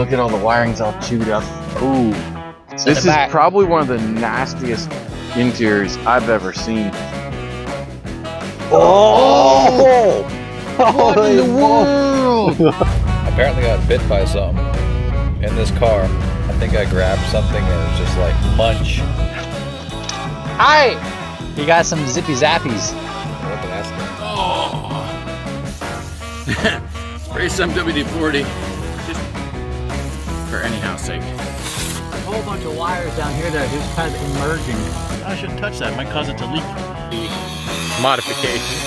look at all the wiring's all chewed up. Ooh. This is probably one of the nastiest interiors I've ever seen. Oh! What in the world? Apparently got bit by something in this car. I think I grabbed something and it was just like munch. Hi! You got some zippy zappies. Look at that stuff. Oh. Spray some WD-40. Just for anyhow's sake. A whole bunch of wires down here that are just kind of emerging. I shouldn't touch that. It might cause it to leak. Modification.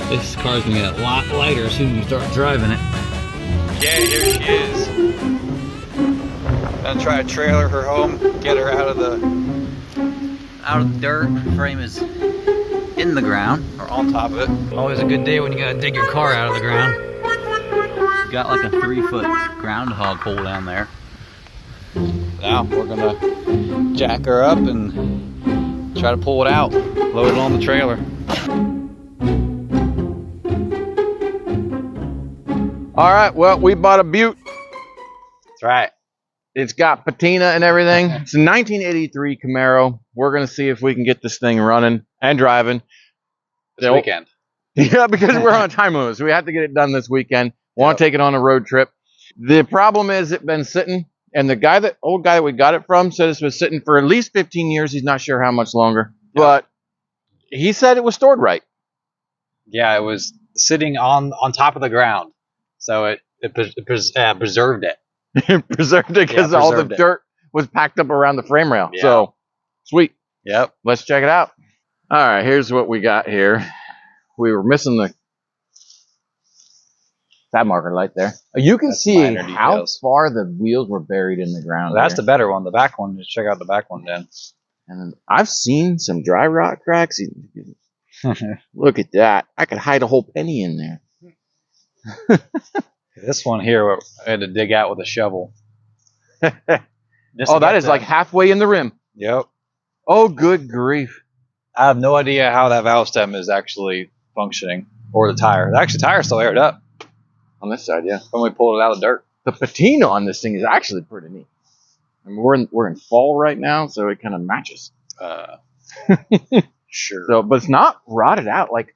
This car's gonna get a lot lighter as soon as you start driving it. Yeah, here she is. Gonna try to trailer her home, get her out of the dirt. Frame is in the ground. or on top of it. Always a good day when you gotta dig your car out of the ground. Got like a 3-foot groundhog hole down there. Now we're gonna jack her up and try to pull it out, load it on the trailer. All right, well, we bought a Butte. That's right. It's got patina and everything. It's a 1983 Camaro. We're going to see if we can get this thing running and driving. This weekend. Yeah, because we're on a time limit, so we have to get it done this weekend. Want to take it on a road trip. The problem is it's been sitting, and the old guy that we got it from said it's been sitting for at least 15 years. He's not sure how much longer, but he said it was stored right. Yeah, it was sitting on top of the ground, so it preserved it. Preserved it because all the dirt was packed up around the frame rail. Yeah. So, sweet. Yep. Let's check it out. All right, here's what we got here. We were missing the fat marker light there. You can see how far the wheels were buried in the ground. Well, that's the better one. The back one. Just check out the back one then. And I've seen some dry rot cracks. Look at that. I could hide a whole penny in there. This one here, I had to dig out with a shovel. Oh, that is like halfway in the rim. Yep. Oh, good grief. I have no idea how that valve stem is actually functioning, or the tire. Actually, the tire's still aired up. On this side, yeah. When we pulled it out of the dirt. The patina on this thing is actually pretty neat. I mean, we're in fall right now, so it kind of matches. Sure. So, but it's not rotted out. Like,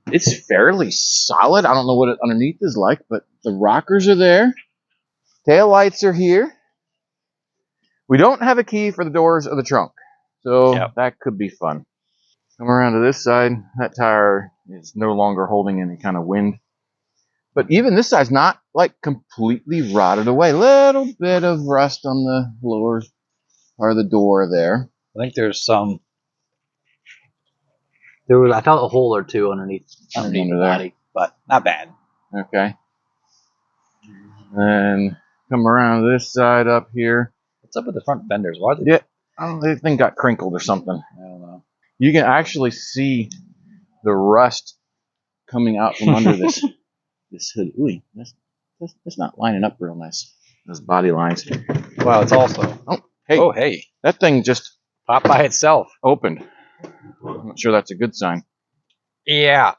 it's fairly solid. I don't know what it underneath is like, but the rockers are there. Tail lights are here. We don't have a key for the doors of the trunk, so that could be fun. Come around to this side. That tire is no longer holding any kind of wind. But even this side's not like completely rotted away. Little bit of rust on the lower part of the door there. I think there's some. I felt a hole or two underneath the body, but not bad. Okay. And come around this side up here. What's up with the front fenders? Why are they? Yeah, oh, the thing got crinkled or something. I don't know. You can actually see the rust coming out from under this hood. Ooh, that's not lining up real nice. Those body lines. Wow, it's also. Oh, hey. That thing just popped by itself. Opened. I'm not sure that's a good sign. Yeah.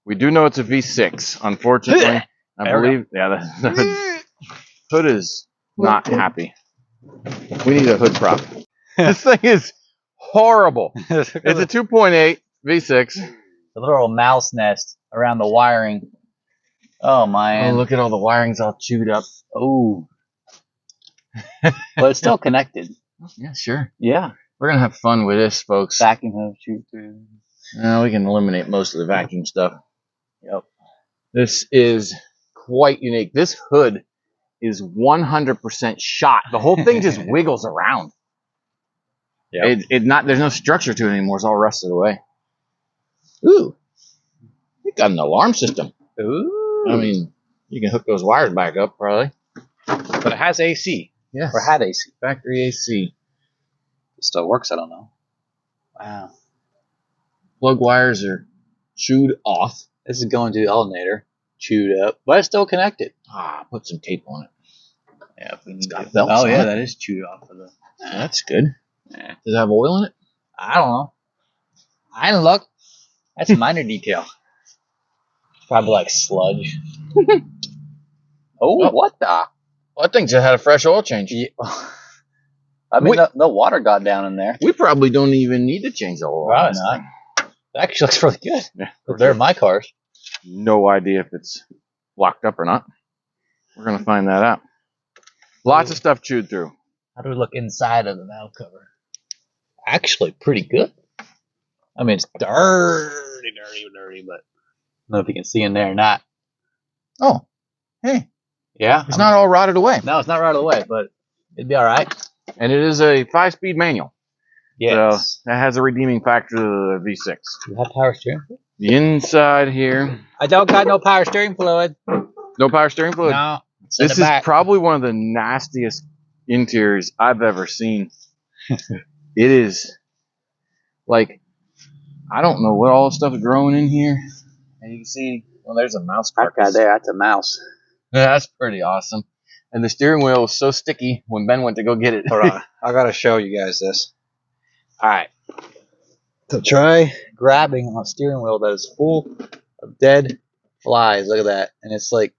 We do know it's a V6. Unfortunately, I believe. Yeah, the hood is not happy. We need a hood prop. This thing is horrible. It's a 2.8 V6. The little mouse nest around the wiring. Oh, man. Oh, look at all the wiring's all chewed up. Oh. But it's still connected. Yeah, sure. Yeah. We're going to have fun with this, folks. Vacuum hose shoot through. We can eliminate most of the vacuum stuff. Yep. This is quite unique. This hood is 100% shot. The whole thing just wiggles around. Yeah. There's no structure to it anymore. It's all rusted away. Ooh. It got an alarm system. Ooh. I mean, you can hook those wires back up, probably. But it has AC. Yes. Or had AC. Factory AC. It still works, I don't know. Wow. Plug wires are chewed off. This is going to the alternator. Chewed up. But it's still connected. Put some tape on it. Yeah, if we need got belts on it. that is chewed off of the. That's good. Yeah. Does it have oil in it? I don't know. I didn't look. That's a minor detail. It's probably like sludge. Oh, what the? Well, that thing just had a fresh oil change. Yeah. I mean, the water got down in there. We probably don't even need to change the oil. Probably not. It actually looks really good. Yeah, They're in my cars. no idea if it's locked up or not. We're gonna find that out. Lots of stuff chewed through. How do we look inside of the valve cover? Actually, pretty good. I mean, it's dirty, but I don't know if you can see in there or not. Oh, hey, Yeah, it's not all rotted away. No, it's not right away, but it'd be all right. And it is a 5-speed manual. Yes. So that has a redeeming factor to the V6. You have power steering fluid? The inside here, I don't got no power steering fluid. no power steering fluid. No. It's in This the is back. probably one of the nastiest interiors I've ever seen. It is like, I don't know what all the stuff is growing in here. And you can see, well, there's a mouse carcass. there. That's a mouse. Yeah, that's pretty awesome. And the steering wheel was so sticky when Ben went to go get it. Hold on. I gotta show you guys this. All right. So try grabbing on a steering wheel that is full of dead flies. Look at that. And it's like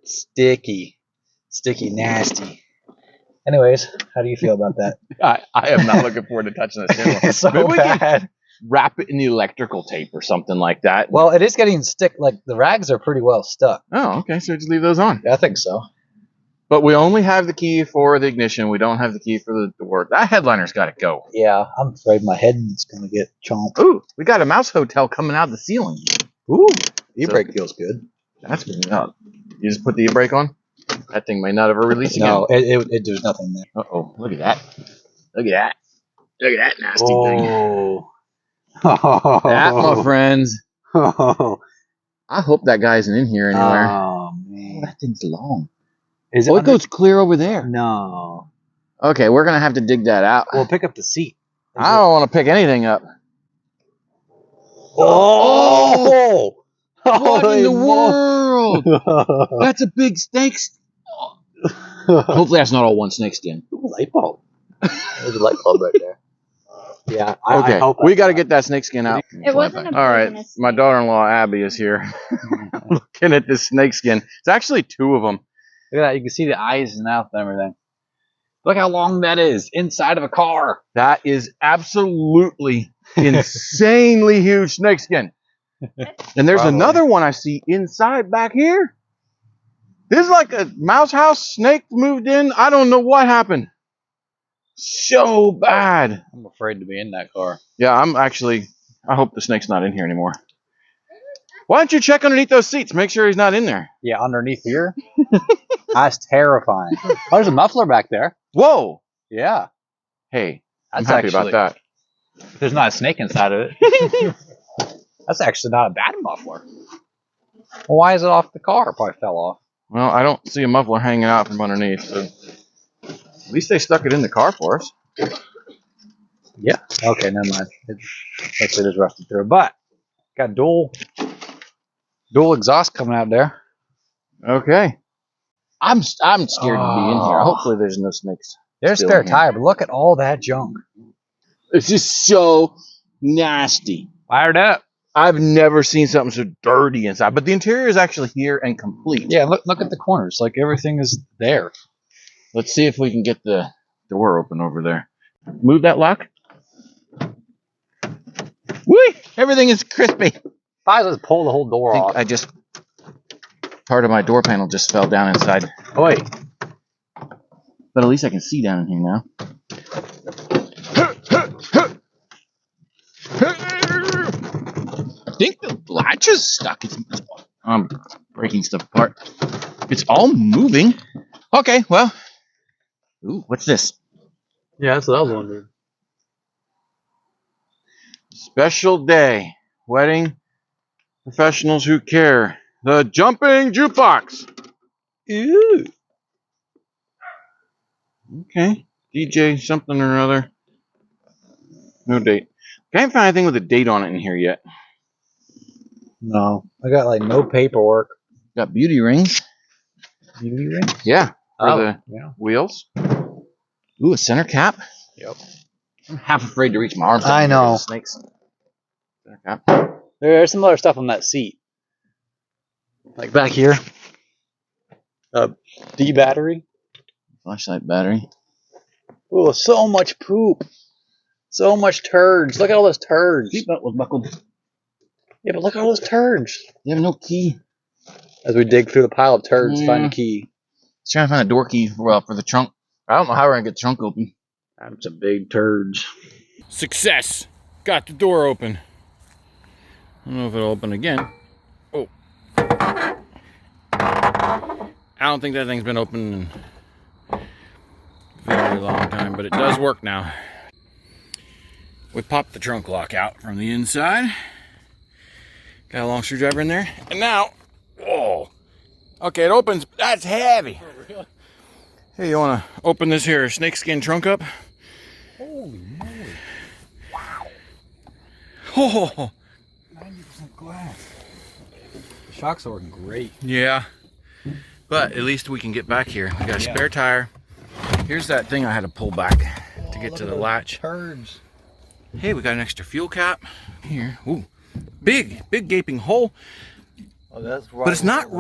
sticky, nasty. Anyways, how do you feel about that? I am not looking forward to touching the steering wheel. It's so Maybe we can bad. wrap it in electrical tape or something like that. Well, it is getting stick. Like the rags are pretty well stuck. Oh, okay, so just leave those on. I think so. But we only have the key for the ignition. We don't have the key for the door. That headliner's got to go. Yeah, I'm afraid my head's gonna get chomped. Ooh, we got a mouse hotel coming out of the ceiling. Ooh, e-brake feels good. That's good. You just put the e-brake on? That thing may not ever release again. No, there's nothing there. Uh-oh, look at that. Look at that. Look at that nasty thing. Oh, That, my friends. I hope that guy isn't in here anywhere. Oh Oh, man, that thing's long. is Oh, it goes clear over there. No. Okay, we're going to have to dig that out. Well, pick up the seat. I don't want to pick anything up. Oh! What in the Holy world? That's a big snake. Hopefully that's not all one snake skin. Ooh, light bulb. There's a light bulb right there. Yeah. Okay, I hope we got to get that snake skin out. It wasn't a All right, poisonous my snake. daughter-in-law Abby is here, looking at this snake skin. It's actually 2 of them. Look at that. You can see the eyes and mouth and everything. Look how long that is inside of a car. That is absolutely insanely huge snake skin. And there's Probably. another one I see inside back here. This is like a mouse house snake moved in. I don't know what happened. So bad. I'm afraid to be in that car. Yeah, I hope the snake's not in here anymore. Why don't you check underneath those seats? Make sure he's not in there. Yeah, underneath here. That's terrifying. Oh, there's a muffler back there. Whoa. Yeah. Hey, I'm That's happy actually, about that. There's not a snake inside of it. That's actually not a bad muffler. Well, why is it off the car? It probably fell off. Well, I don't see a muffler hanging out from underneath, so at least they stuck it in the car for us. Yeah. Okay, never mind. Hopefully it is rusted through. But got dual exhaust coming out there. Okay. I'm scared to be in here. Hopefully there's no snakes. There's Still spare in here. tire, but look at all that junk. It's just so nasty. Fired up. I've never seen something so dirty inside, but the interior is actually here and complete. Yeah, look at the corners. Like everything is there. Let's see if we can get the door open over there. Move that lock. Whee! Everything is crispy. If I just pull the whole door off. Part of my door panel just fell down inside. Oh, wait. But at least I can see down in here now. I think the latch is stuck. I'm breaking stuff apart. It's all moving. Okay, well. Ooh, what's this? Yeah, that's what I was wondering. Special day. Wedding professionals who care. The jumping jukebox. Ew. Okay. DJ something or other. No date. Can't find anything with a date on it in here yet. No. I got like no paperwork. Got beauty rings. Beauty ring? Yeah. For Oh, the yeah. wheels. Ooh, a center cap. Yep. I'm half afraid to reach my arms. I out know. because of snakes. Center cap. There's some other stuff on that seat. Like back here. D battery. Flashlight battery. Oh, so much poop. So much turds. Look at all those turds. Seatbelt was buckled. Yeah, but look at all those turds. You have no key. As we dig through the pile of turds to find Yeah. a key. Let's try to find a door key for the trunk. I don't know how we're gonna get the trunk open. That's a big turds. Success! Got the door open. I don't know if it'll open again. Oh. I don't think that thing's been open in a very long time, but it does work now. We popped the trunk lock out from the inside. Got a long screwdriver in there. And now, whoa. Okay, it opens. That's heavy. Oh, really? Hey, you want to open this here snakeskin trunk up? Holy moly. Wow. Oh, 90% glass. The shocks are working great. yeah. But at least we can get back here. We got a spare tire. Here's that thing I had to pull back to get to the latch. Turds. Hey, we got an extra fuel cap here. Ooh, big gaping hole. Oh, that's right. But it's not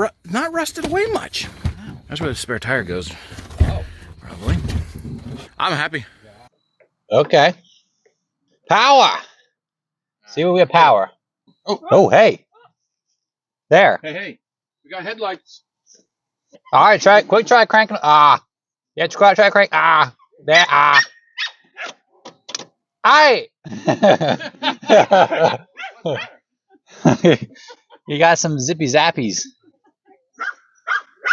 rusted away much. That's where the spare tire goes. Oh. Probably. I'm happy. Okay. Power. See what we have power. Oh, hey. There. Hey, we got headlights. All right, try cranking. Yeah, try crank. There. Aye. You got some zippy zappies.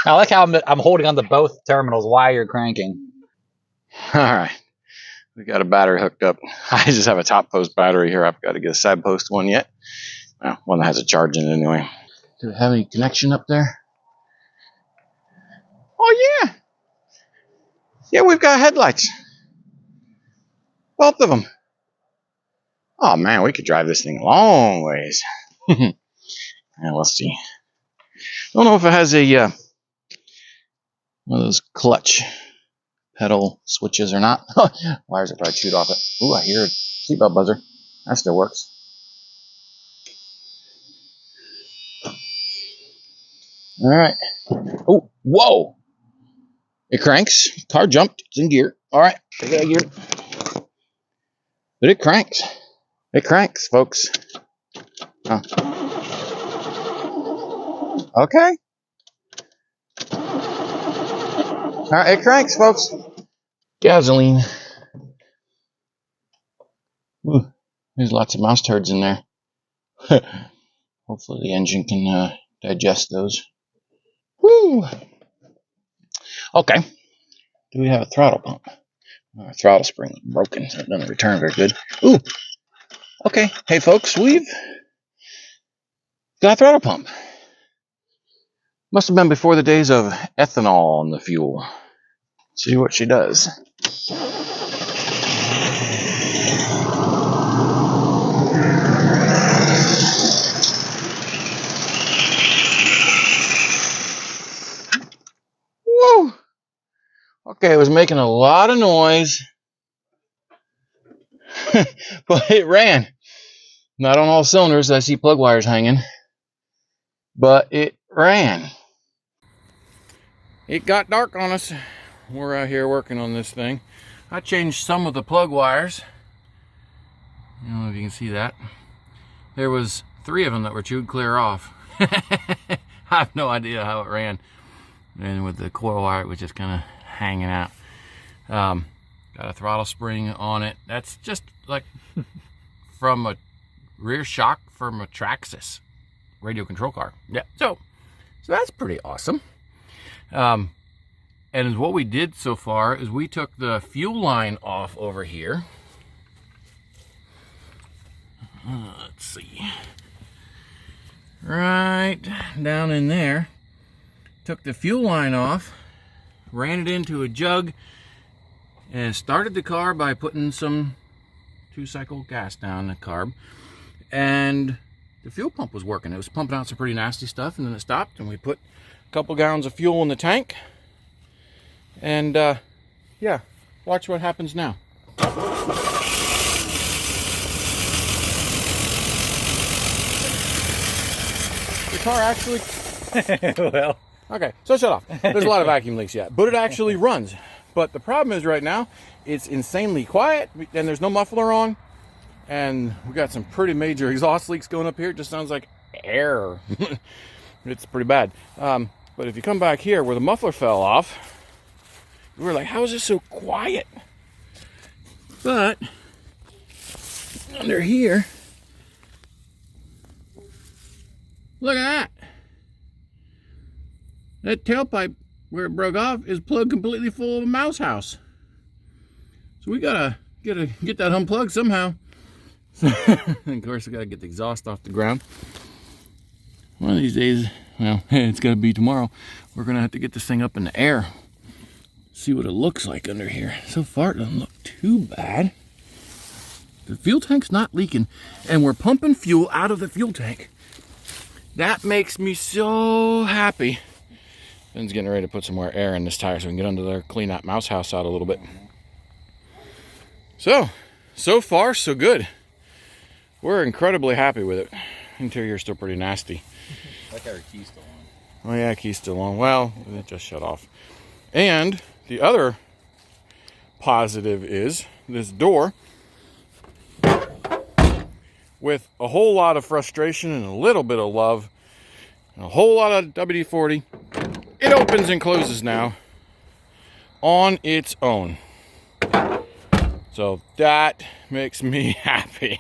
I like how I'm holding on to both terminals while you're cranking. All right. We got a battery hooked up. I just have a top post battery here. I've got to get a side post one yet. Well, one that has a charge in it anyway. Do we have any connection up there? Oh, yeah. Yeah, we've got headlights. Both of them. Oh, man, we could drive this thing a long ways. And we'll see. Don't know if it has a one of those clutch pedal switches or not. Wires are probably chewed off it. Ooh, I hear a seatbelt buzzer. That still works. All right. Oh, whoa! It cranks. Car jumped. It's in gear. All right, take it out of gear. But it cranks. It cranks, folks. Oh. Okay. All right, it cranks, folks. Gasoline. Ooh, there's lots of mouse turds in there. Hopefully the engine can digest those. Woo! Okay. Do we have a throttle pump? Our throttle spring is broken, so it doesn't return very good. Ooh! Okay. Hey, folks, we've got a throttle pump. Must have been before the days of ethanol in the fuel. Let's see what she does. Woo! Okay, it was making a lot of noise, but it ran. Not on all cylinders. I see plug wires hanging, but it ran. It got dark on us. We're out here working on this thing. I changed some of the plug wires. I don't know if you can see that. There was 3 of them that were chewed clear off. I have no idea how it ran. And with the coil wire, it was just kind of hanging out. Got a throttle spring on it. That's just like from a rear shock from a Traxxas radio control car. Yeah, so that's pretty awesome. And what we did so far is we took the fuel line off over here. Let's see. Right down in there. Took the fuel line off, ran it into a jug, and started the car by putting some 2-cycle gas down the carb. And the fuel pump was working. It was pumping out some pretty nasty stuff, and then it stopped, and we put a couple gallons of fuel in the tank. And yeah, watch what happens now. The car actually Well, Okay, so shut off. There's a lot of vacuum leaks yet, but it actually runs. But the problem is right now, it's insanely quiet, and there's no muffler on, and we got some pretty major exhaust leaks going up here. It just sounds like air. It's pretty bad. But if you come back here where the muffler fell off, we were like, how is this so quiet? But under here, look at that. That tailpipe where it broke off is plugged completely full of a mouse house. So we gotta get that unplugged somehow. And of course, we gotta get the exhaust off the ground. One of these days, well, it's gonna be tomorrow, we're gonna have to get this thing up in the air. See what it looks like under here. So far, it doesn't look too bad. The fuel tank's not leaking, and we're pumping fuel out of the fuel tank. That makes me so happy. Ben's getting ready to put some more air in this tire so we can get under there, clean that mouse house out a little bit. So far, so good. We're incredibly happy with it. Interior's still pretty nasty. Like our key's still on. Oh yeah, key's still on. Well, it just shut off. And the other positive is this door, with a whole lot of frustration and a little bit of love, and a whole lot of WD-40, it opens and closes now on its own. So that makes me happy.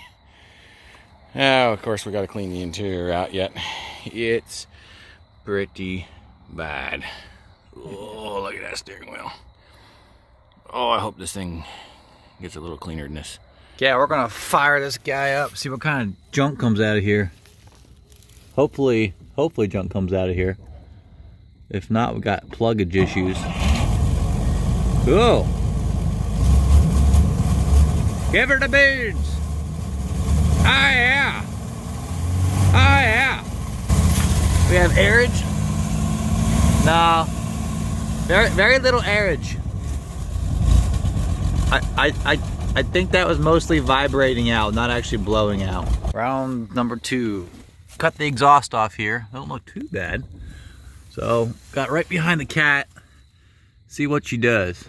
Now, of course, we got to clean the interior out yet. It's pretty bad. Oh, look at that steering wheel. Oh, I hope this thing gets a little cleaner than this. Yeah, we're gonna fire this guy up, see what kind of junk comes out of here. Hopefully junk comes out of here. If not, we got pluggage issues. Cool. Give her the beans. Oh yeah. Oh yeah. We have airage. No. Very little airage. I think that was mostly vibrating out, not actually blowing out. Round number 2. Cut the exhaust off here. Don't look too bad. So, got right behind the cat. See what she does.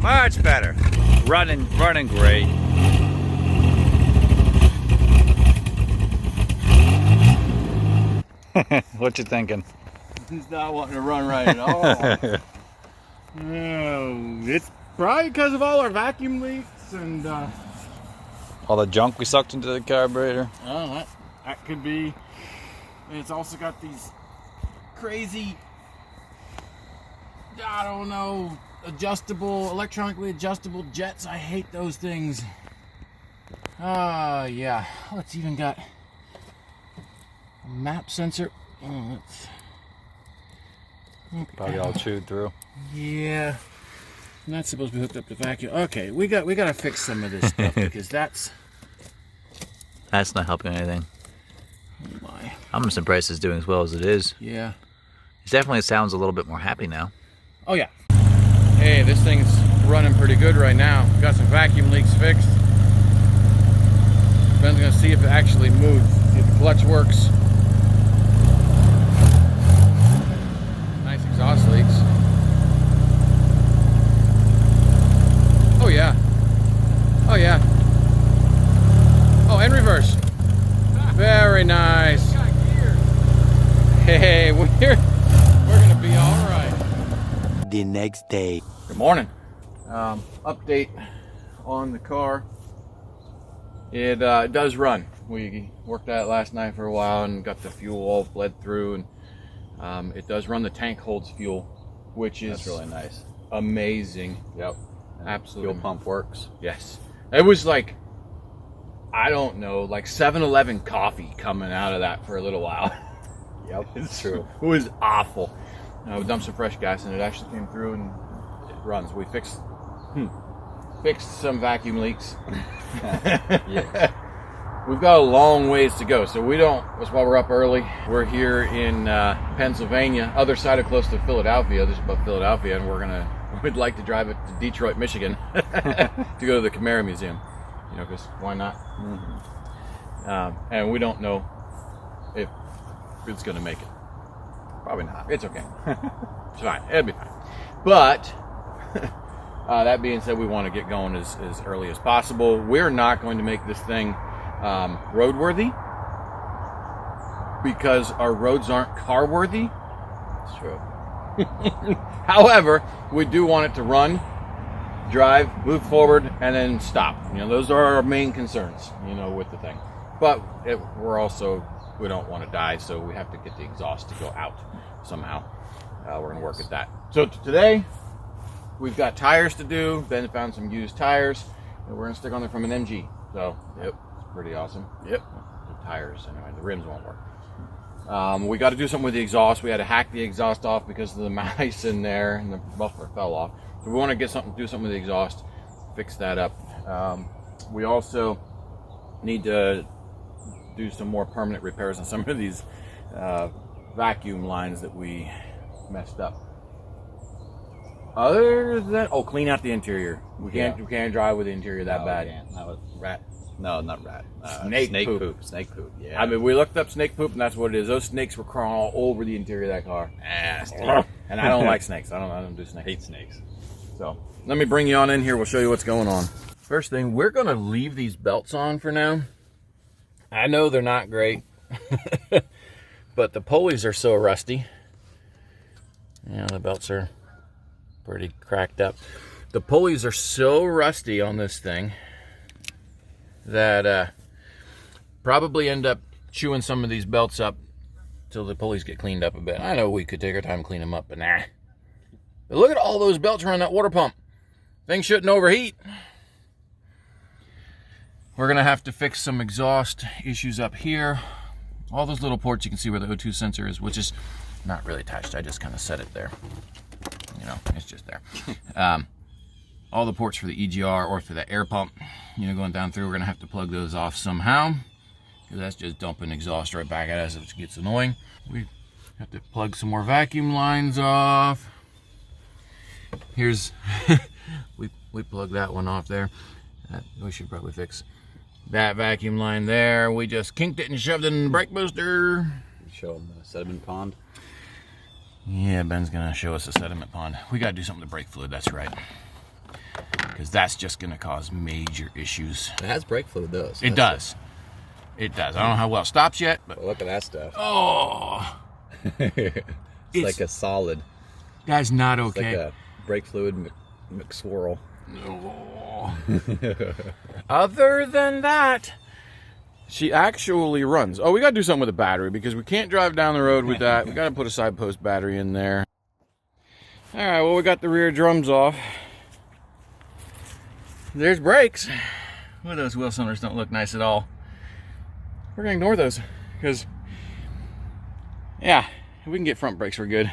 Much better. Running great. What you thinking? He's not wanting to run right at all. No, it's probably because of all our vacuum leaks and All the junk we sucked into the carburetor. oh, that could be. And it's also got these crazy, I don't know, electronically adjustable jets. I hate those things. Yeah. Oh, it's even got a map sensor. Oh, that's okay. Probably all chewed through. Yeah. Not supposed to be hooked up to vacuum. Okay, we got to fix some of this stuff because that's not helping anything. oh my. I'm just impressed it's doing as well as it is. Yeah. It definitely sounds a little bit more happy now. Oh yeah. Hey, this thing's running pretty good right now. Got some vacuum leaks fixed. Ben's gonna see if it actually moves, see if the clutch works. Nice exhaust leaks. Oh yeah. Oh yeah. Oh, and reverse. Very nice. Hey, we're gonna be all right. The next day. Good morning. Update on the car. It does run. We worked at it last night for a while and got the fuel all bled through, and it does run. The tank holds fuel, which is That's really nice. amazing. Yep. Absolutely. Fuel pump works. Yes. It was like, I don't know, like 7-Eleven coffee coming out of that for a little while. Yep, it's true. It was awful. We dumped some fresh gas and it actually came through and it runs. We fixed some vacuum leaks. Yes. we've got a long ways to go. So that's why we're up early. We're here in Pennsylvania, other side of close to Philadelphia, just above Philadelphia, and we'd like to drive it to Detroit, Michigan to go to the Camaro Museum. You know, because why not? And we don't know if it's going to make it. Probably not. It's okay. It's fine. It'll be fine. But that being said, we want to get going as early as possible. We're not going to make this thing roadworthy because our roads aren't car-worthy. It's true. However, we do want it to run, drive, move forward, and then stop. You know, those are our main concerns, you know, with the thing. But we don't want to die, so we have to get the exhaust to go out somehow. We're going to work at that. So today, we've got tires to do. Ben found some used tires, and we're going to stick on there from an MG. So, yep, it's pretty awesome. Yep. The tires, anyway, the rims won't work. We got to do something with the exhaust. We had to hack the exhaust off because of the mice in there, and the muffler fell off. So we want to do something with the exhaust, fix that up. We also need to do some more permanent repairs on some of these vacuum lines that we messed up. Other than that, clean out the interior. We can't drive with the interior that bad. We can't. Not with rat. No, not rat. Snake poop. Snake poop. Yeah. I mean, we looked up snake poop, and that's what it is. Those snakes were crawling all over the interior of that car. Nasty. And I don't like snakes. I don't do snakes. Hate snakes. So let me bring you on in here. We'll show you what's going on. First thing, we're gonna leave these belts on for now. I know they're not great, but the pulleys are so rusty. Yeah, the belts are pretty cracked up. The pulleys are so rusty on this thing that probably end up chewing some of these belts up till the pulleys get cleaned up a bit. I know we could take our time and clean them up, but nah. But look at all those belts around that water pump. Things shouldn't overheat. We're going to have to fix some exhaust issues up here. All those little ports, you can see where the O2 sensor is, which is not really attached. I just kind of set it there. You know, it's just there. All the ports for the EGR or for the air pump, you know, going down through, we're going to have to plug those off somehow, because that's just dumping exhaust right back at us, which gets annoying. We have to plug some more vacuum lines off. Here's, we plugged that one off there. We should probably fix that vacuum line there. We just kinked it and shoved it in the brake booster. Show them the sediment pond. Yeah, Ben's gonna show us the sediment pond. We gotta do something to brake fluid, that's right. Because that's just gonna cause major issues. It has brake fluid though. So it does. It does. I don't know how well it stops yet, but look at that stuff. Oh, it's like a solid. That's not It's okay. like a brake fluid McSwirl. Oh. Other than that, she actually runs. Oh, we got to do something with the battery because we can't drive down the road with that. We got to put a side post battery in there. All right, well, we got the rear drums off. There's brakes. Well, those wheel cylinders don't look nice at all. We're going to ignore those because, yeah, if we can get front brakes, we're good.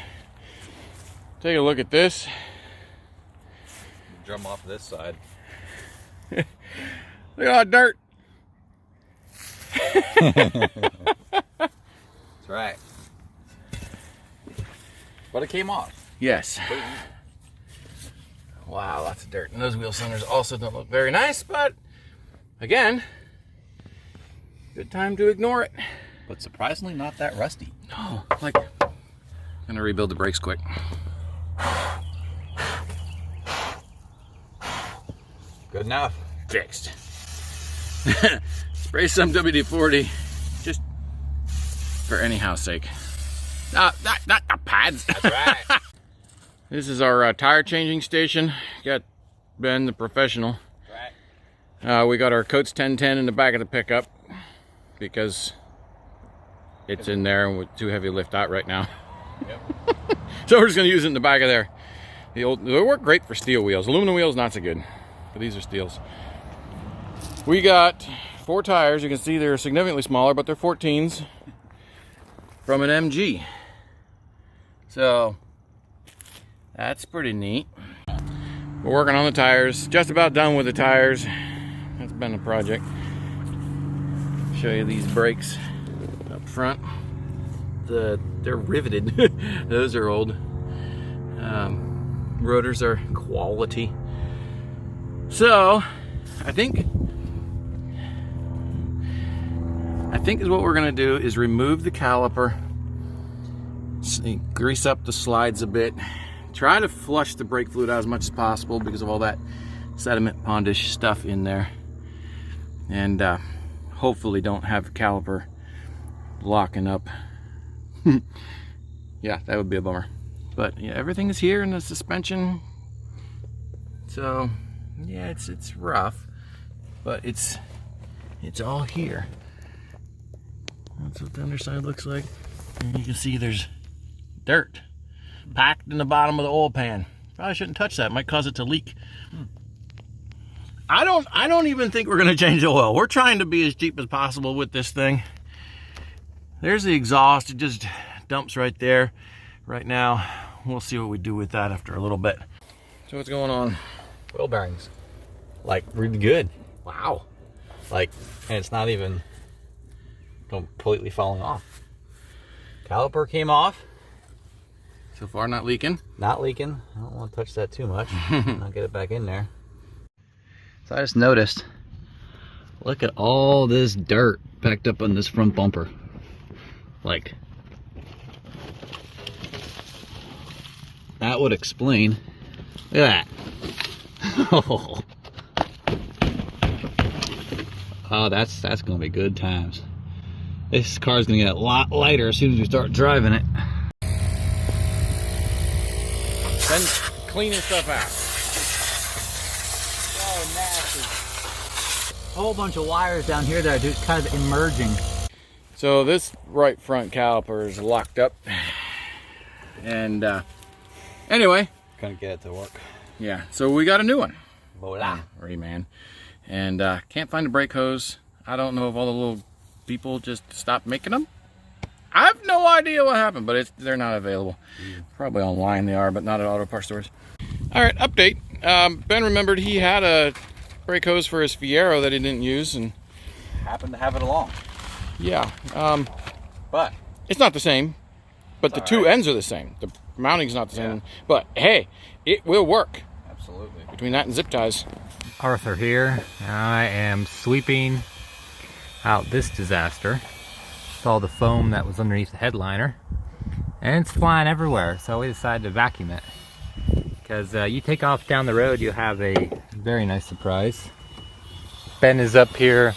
Take a look at this. Drum off this side. Look at all that dirt. That's right. But it came off. Yes. Wow, lots of dirt. And those wheel cylinders also don't look very nice, but again, good time to ignore it. But surprisingly not that rusty. No, like, I'm gonna rebuild the brakes quick. Good enough. Fixed. Spray some WD-40 just for anyhow's sake. Not the pads. That's right. This is our tire changing station. Got Ben, the professional. Right. We got our Coates 1010 in the back of the pickup because it's in there with too heavy lift out right now. Yep. So we're just gonna use it in the back of there. They work great for steel wheels. Aluminum wheels, not so good. But these are steels. We got 4 tires. You can see they're significantly smaller, but they're 14s from an MG. So that's pretty neat. We're working on the tires. Just about done with the tires. That's been a project. Show you these brakes up front. They're riveted. Those are old. Rotors are quality. So I think is what we're gonna do is remove the caliper, grease up the slides a bit, try to flush the brake fluid out as much as possible because of all that sediment pondish stuff in there, and hopefully don't have the caliper locking up. Yeah, that would be a bummer. But yeah, everything is here in the suspension, so yeah, it's rough, but it's all here. That's what the underside looks like. And you can see there's dirt packed in the bottom of the oil pan. Probably shouldn't touch that. It might cause it to leak. I don't even think we're gonna change the oil. We're trying to be as cheap as possible with this thing. There's the exhaust. It just dumps right there. Right now, we'll see what we do with that after a little bit. So what's going on? Wheel bearings. Like, really good. Wow. Like, and it's not even completely falling off. Caliper came off. So far, not leaking. Not leaking. I don't want to touch that too much. I'll get it back in there. So I just noticed, look at all this dirt packed up on this front bumper. Like, that would explain. Look at that. Oh, that's gonna be good times. This car's gonna get a lot lighter as soon as we start driving it. Then cleaning stuff out. Oh, nasty. A whole bunch of wires down here that are just kind of emerging. So this right front caliper is locked up, and anyway, Gonna get it to work. yeah. So we got a new one. Voila. Rayman, and can't find a brake hose. I don't know if all the little people just stopped making them. I have no idea what happened, but they're not available. Probably online they are, but not at auto parts stores. All right, update. Ben remembered he had a brake hose for his Fiero that he didn't use, and Happened to have it along. yeah, But it's not the same. But the two ends are the same. The mounting's not the same. But hey, it will work. absolutely. Between that and zip ties. Arthur here. I am sweeping out this disaster. It's all the foam that was underneath the headliner, and it's flying everywhere, so we decided to vacuum it because you take off down the road, you'll have a very nice surprise. Ben is up here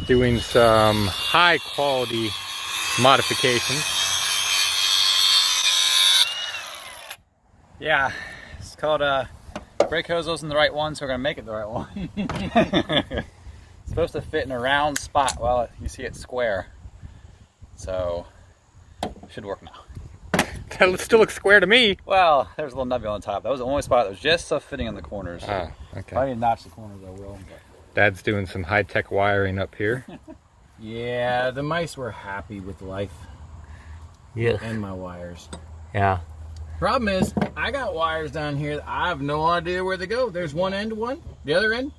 doing some high quality modifications. Yeah, it's called brake hose wasn't the right one, so we're gonna make it the right one. It's supposed to fit in a round spot. Well, you see it's square, so it should work now. That still looks square to me. Well, there's a little nubby on the top. That was the only spot that was just so fitting in the corners. Ah, If I okay. need to notch the corners, I will. But. Dad's doing some high-tech wiring up here. Yeah, the mice were happy with life Yeah. and my wires. Yeah. Problem is, I got wires down here that I have no idea where they go. There's one end to one, the other end.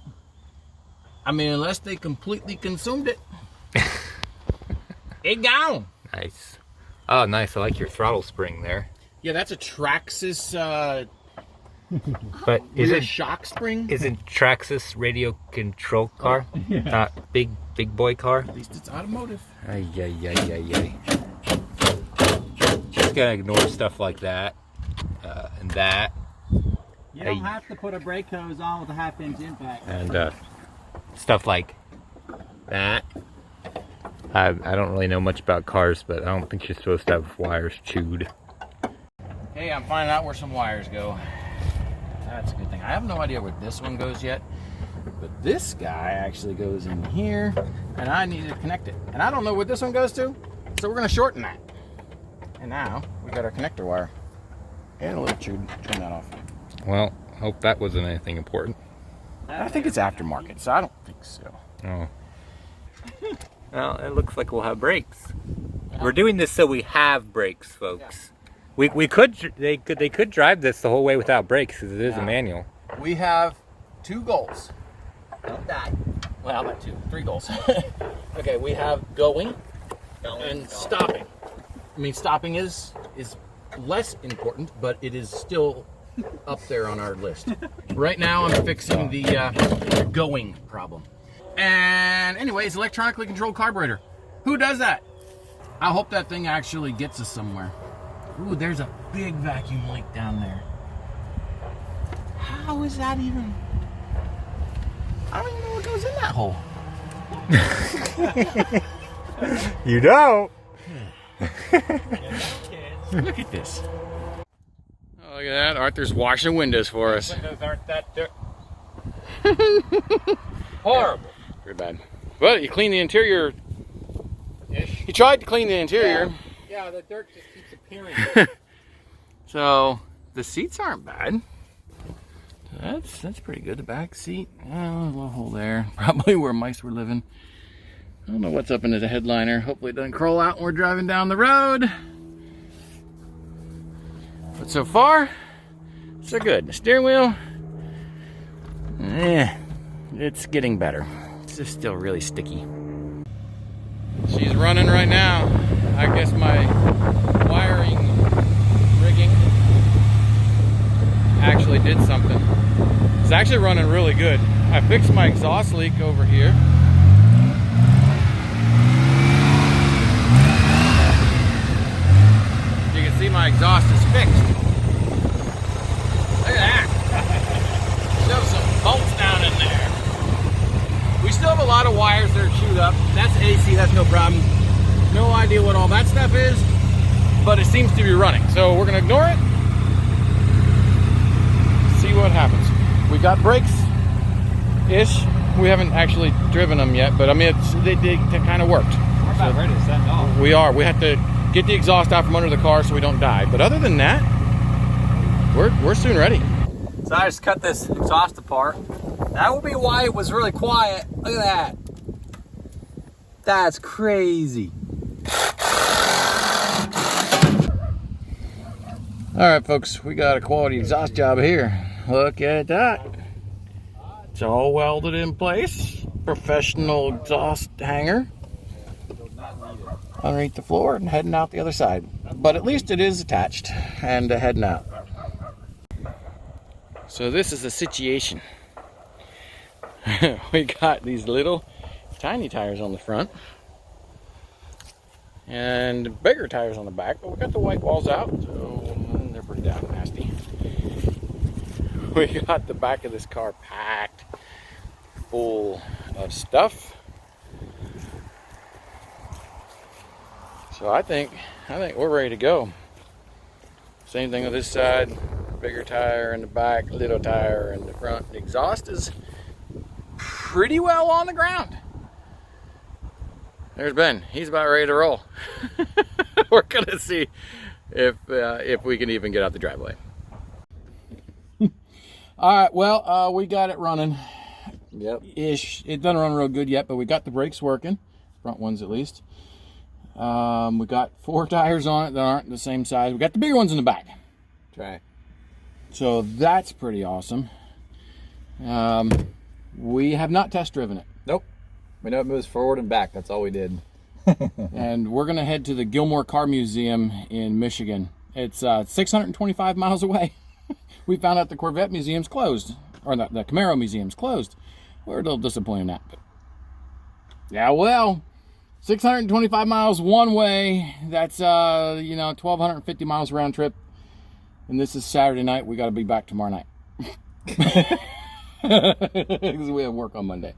I mean, unless they completely consumed it. It gone. Nice. Oh, nice. I like your throttle spring there. Yeah, that's a Traxxas But rear shock spring. isn't Traxxas radio control car? Not big boy car? At least it's automotive. Ay, ay, ay, ay, ay. Just gotta ignore stuff like that and that You don't have to put a brake hose on with a 1/2-inch impact. and stuff like that. I don't really know much about cars, but I don't think you're supposed to have wires chewed. Hey, I'm finding out where some wires go. That's a good thing. I have no idea where this one goes yet, but this guy actually goes in here, and I need to connect it. And I don't know where this one goes to, so we're gonna shorten that. And now we got our connector wire and a little chewed. Turn that off. Well, hope that wasn't anything important. I think it's aftermarket, so I don't think so. Oh. Well, it looks like we'll have brakes. We're doing this so we have brakes, folks. They could drive this the whole way without brakes because it is a manual. We have two goals. Don't die. Well, how about 2? 3 goals. Okay, we have going and stopping. I mean, stopping is less important, but it is still up there on our list. Right now, I'm fixing the going problem. And anyways, electronically controlled carburetor. Who does that? I hope that thing actually gets us somewhere. Ooh, there's a big vacuum leak down there. How is that even? I don't even know what goes in that hole. You don't. Look at this. Oh, look at that. Arthur's washing windows for us. Windows aren't that dirt. Horrible. Pretty bad. But you clean the interior. He tried to clean the interior. Yeah, the dirt just keeps appearing. So the seats aren't bad. That's pretty good. The back seat, oh, a little hole there. Probably where mice were living. I don't know what's up into the headliner. Hopefully it doesn't crawl out when we're driving down the road. But so far, so good. The steering wheel, it's getting better. It's just still really sticky. She's running right now. I guess my wiring rigging actually did something. It's actually running really good. I fixed my exhaust leak over here. You can see my exhaust is fixed. Look at that. Shove some bolts down in there. We still have a lot of wires that are chewed up. That's AC, that's no problem. No idea what all that stuff is, but it seems to be running. So we're gonna ignore it. See what happens. We got brakes-ish. We haven't actually driven them yet, but I mean, they kind of worked. We're about ready to send off. We are. We have to get the exhaust out from under the car so we don't die. But other than that, we're soon ready. So I just cut this exhaust apart. That will be why it was really quiet. Look at that. That's crazy. All right, folks, we got a quality exhaust job here. Look at that. It's all welded in place. Professional exhaust hanger underneath the floor and heading out the other side. But at least it is attached and heading out. So this is the situation. We got these little tiny tires on the front and bigger tires on the back, but we got the white walls out, so they're pretty damn nasty. We got the back of this car packed full of stuff. So I think we're ready to go. Same thing on this side, bigger tire in the back, little tire in the front. The exhaust is pretty well on the ground. There's Ben. He's about ready to roll. We're gonna see if we can even get out the driveway. All right. Well, we got it running. Yep. Ish. It doesn't run real good yet, but we got the brakes working, front ones at least. We got 4 tires on it that aren't the same size. We got the bigger ones in the back. Try. So that's pretty awesome. We have not test driven it. Nope. We know it moves forward and back. That's all we did. And we're gonna head to the Gilmore Car Museum in Michigan. It's 625 miles away. We found out the Corvette Museum's closed, or the Camaro Museum's closed. We're a little disappointed in that, but yeah, well, 625 miles one way. That's 1,250 miles round trip. And this is Saturday night. We got to be back tomorrow night because we have work on Monday.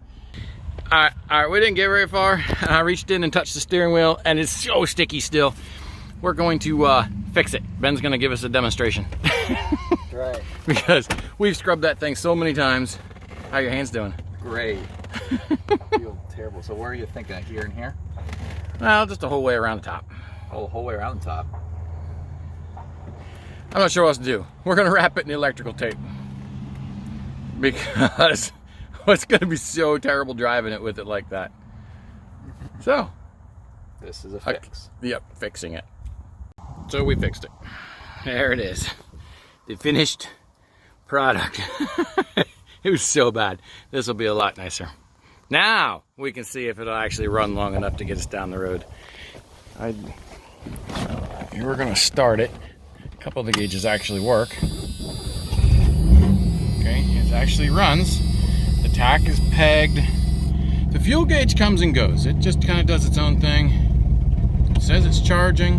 All right, we didn't get very far. I reached in and touched the steering wheel, and it's so sticky still. We're going to fix it. Ben's going to give us a demonstration. Right. Because we've scrubbed that thing so many times. How your hands doing? Great. Feel terrible. So where are you thinking? Here and here? Well, just the whole way around the top. Oh, the whole way around the top. I'm not sure what else to do. We're going to wrap it in the electrical tape. Because it's going to be so terrible driving it with it like that. So, this is a fix. Yep, fixing it. So we fixed it. There it is. The finished product. It was so bad. This will be a lot nicer. Now we can see if it'll actually run long enough to get us down the road. We're gonna start it. A couple of the gauges actually work. Okay, it actually runs. The tach is pegged. The fuel gauge comes and goes. It just kind of does its own thing. It says it's charging.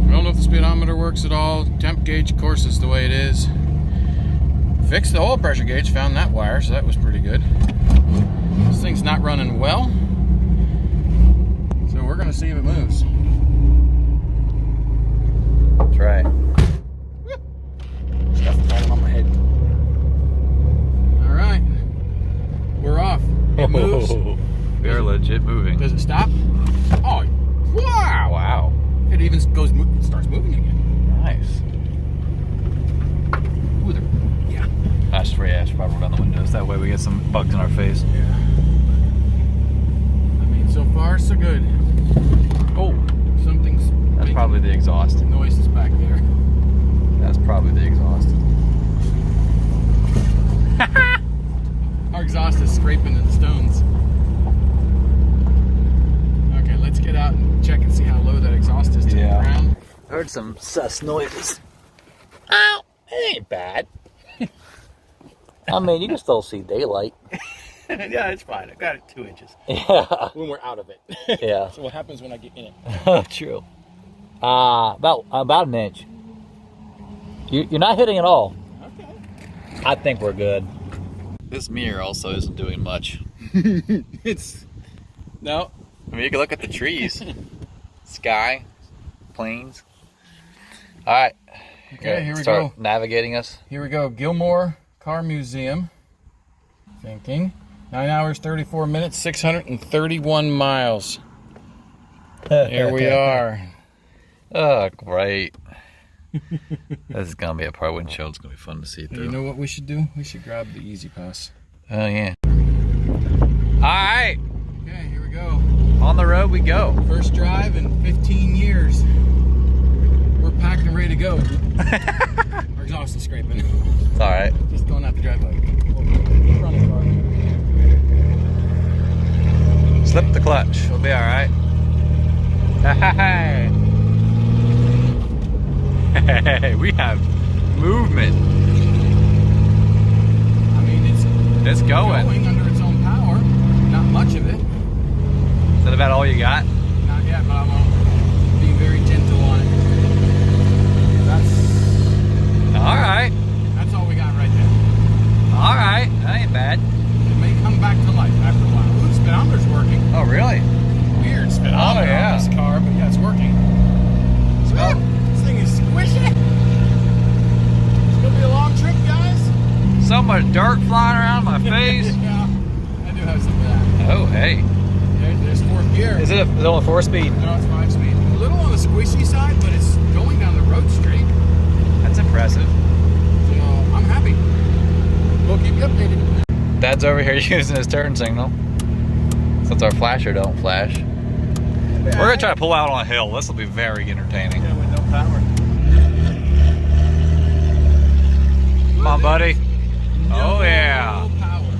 I don't know if the speedometer works at all. Temp gauge, of course, is the way it is. Fixed the oil pressure gauge, found that wire, so that was pretty good. This thing's not running well, so we're gonna see if it moves. That's right. Stuff falling on my head. All right, we're off. It moves. We are legit moving. Does it stop? Oh, wow! Wow. It even goes, starts moving again. Nice. Ooh, yeah. That's free ash. Probably roll down the windows. That way we get some bugs in our face. Yeah. I mean, so far so good. Oh, Something's that's making probably the exhaust. noises back there. That's probably the exhaust. Our exhaust is scraping in the stones. Okay, let's get out and check and see how low that exhaust is to the ground. Heard some sus noises. Ow! It ain't bad. I mean, you can still see daylight. Yeah, it's fine. I got it 2 inches. Yeah. When we're out of it. Yeah. So what happens when I get in it? True. About an inch. You're not hitting at all. Okay. I think we're good. This mirror also isn't doing much. It's no. I mean, you can look at the trees, sky, plains. All right. Okay, here we Start go. navigating us. Here we go. Gilmore Car Museum. Thinking. 9 hours, 34 minutes, 631 miles. Here we are. Oh, great. This is going to be a pro windshield. It's going to be fun to see through. You know what we should do? We should grab the Easy Pass. Oh, yeah. All right. Okay, here we go. On the road we go. First drive in 15 years. We're packed and ready to go. Our exhaust is scraping. It's all right. Just going out the driveway. Slip the clutch. We'll be all right. Hey, we have movement. I mean, It's going. going under its own power. Not much of it. Is that about all you got? Not yet, but I'm being very gentle on it. All right. That's all we got right there. All right. That ain't bad. It may come back to life after a while. Ooh, the speedometer's working. Oh, really? Weird speedometer Oh, yeah. on this car, but yeah, it's working. Oh. This thing is squishy. It's gonna be a long trip, guys. So much dirt flying around my face. Yeah, I do have some of that. Oh, hey. There's fourth gear. Is it only 4-speed? No, it's 5-speed. A little on the squishy side, but it's going down the road straight. That's impressive. So I'm happy. We'll keep you updated. Dad's over here using his turn signal. Since our flasher don't flash. We're gonna try to pull out on a hill. This will be very entertaining. Yeah, with no power. Come on, buddy. No Oh, yeah. power.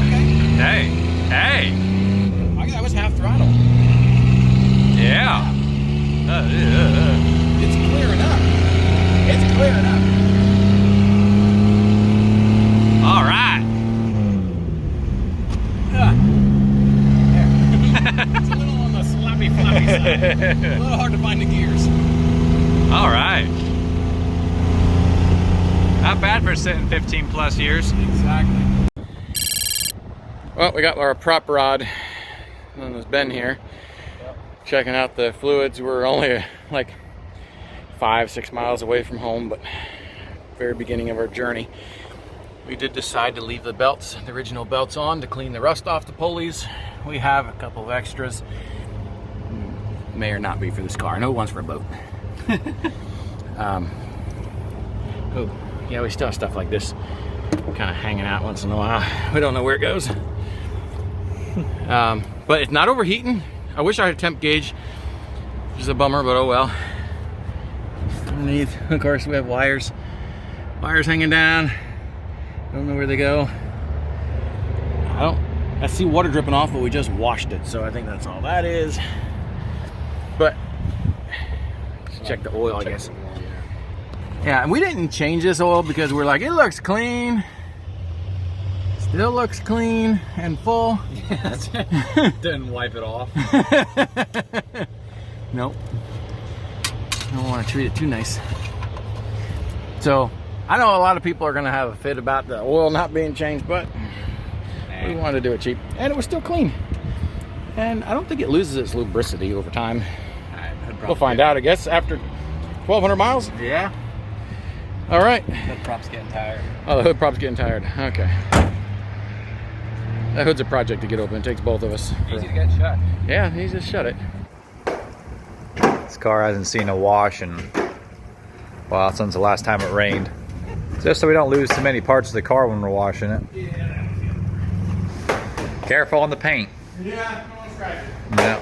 Okay. Hey. That was half throttle. Yeah. It's clearing up. It's clearing up. All right. It's a little on the slappy flappy side. A little hard to find the gears. All right. Not bad for sitting 15 plus years. Exactly. Well, we got our prop rod known as Ben here. Checking out the fluids. We're only like 5-6 miles away from home, but very beginning of our journey. We did decide to leave the belts, the original belts on, to clean the rust off the pulleys. We have a couple of extras. May or not be for this car. No one's for a boat. Oh, yeah, we still have stuff like this kind of hanging out once in a while. We don't know where it goes. But it's not overheating. I wish I had a temp gauge, which is a bummer, but oh well. Underneath, of course, we have wires hanging down. Don't know where they go. I see water dripping off, but we just washed it, so I think that's all that is. But let's check the oil, I guess. Yeah, and we didn't change this oil because we're like, it looks clean. Still looks clean and full. Yes. Didn't wipe it off. Nope. I don't want to treat it too nice. So, I know a lot of people are going to have a fit about the oil not being changed, but we wanted to do it cheap. And it was still clean. And I don't think it loses its lubricity over time. We'll find out, I guess, after 1,200 miles. Yeah. All right. The prop's getting tired. Oh, the hood prop's getting tired. Okay. That hood's a project to get open. It takes both of us. Easy to get shut. Yeah, he just shut it. This car hasn't seen a wash in, well, since the last time it rained. Just so we don't lose too many parts of the car when we're washing it. Careful on the paint. Yeah, don't scratch it. Yeah.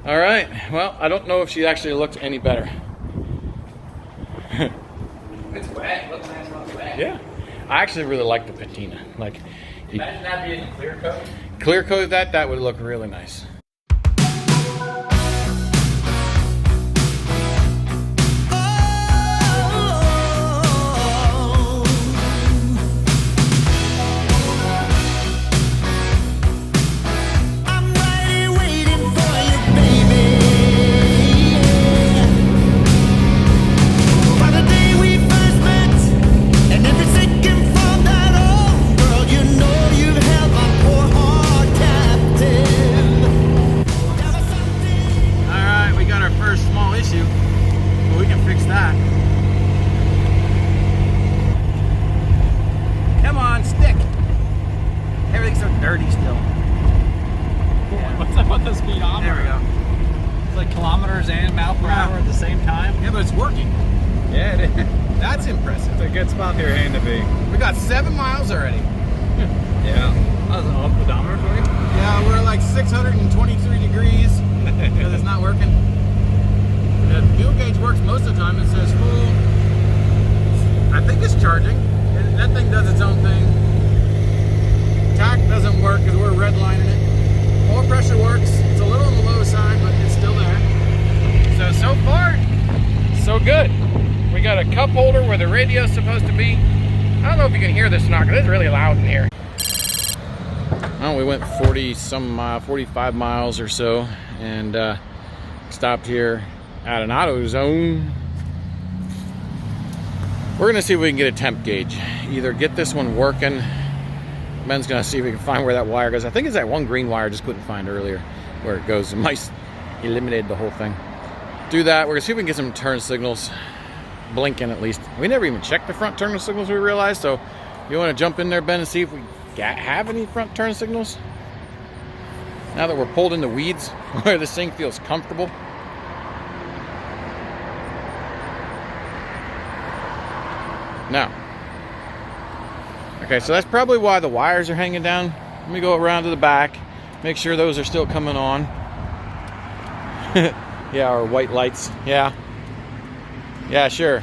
All right. Well, I don't know if she actually looked any better. It's wet. It looks nice when it's wet. Yeah. I actually really like the patina. Like, Imagine that being clear coat. clear coat that would look really nice. Dirty still. Yeah. What's up with the speedometer? There we go. It's like kilometers and mile per hour at the same time. Yeah, but it's working. Yeah, it is. That's impressive. It's a good spot for your hand to be. We got 7 miles already. Yeah. That was an off speedometer for you? Yeah, we're like 623 degrees because it's not working. The fuel gauge works most of the time. It says full. I think it's charging. That thing does its own thing. Tack doesn't work because we're redlining it. Oil pressure works. It's a little on the low side, but it's still there. So far, so good. We got a cup holder where the radio's supposed to be. I don't know if you can hear this or not, because it's really loud in here. Well, we went 45 miles or so, and stopped here at an AutoZone. We're gonna see if we can get a temp gauge. Either get this one working. Ben's gonna see if we can find where that wire goes. I think it's that one green wire I just couldn't find earlier where it goes. The mice eliminated the whole thing. Do that. We're gonna see if we can get some turn signals blinking at least. We never even checked the front turn signals, we realized. So you want to jump in there, Ben, and see if we have any front turn signals? Now that we're pulled in the weeds where this thing feels comfortable. Now, okay, so that's probably why the wires are hanging down. Let me go around to the back, make sure those are still coming on. Yeah, our white lights. Yeah, sure.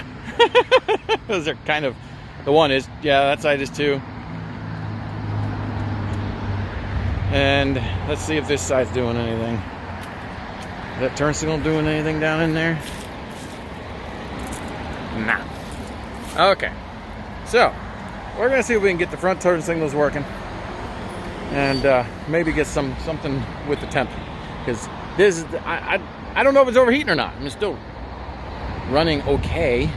Those are kind of, the one is, yeah, that side is too. And let's see if this side's doing anything. Is that turn signal doing anything down in there? Nah. Okay, so we're gonna see if we can get the front turn signals working, and maybe get something with the temp, because this is, I don't know if it's overheating or not. I'm still running okay.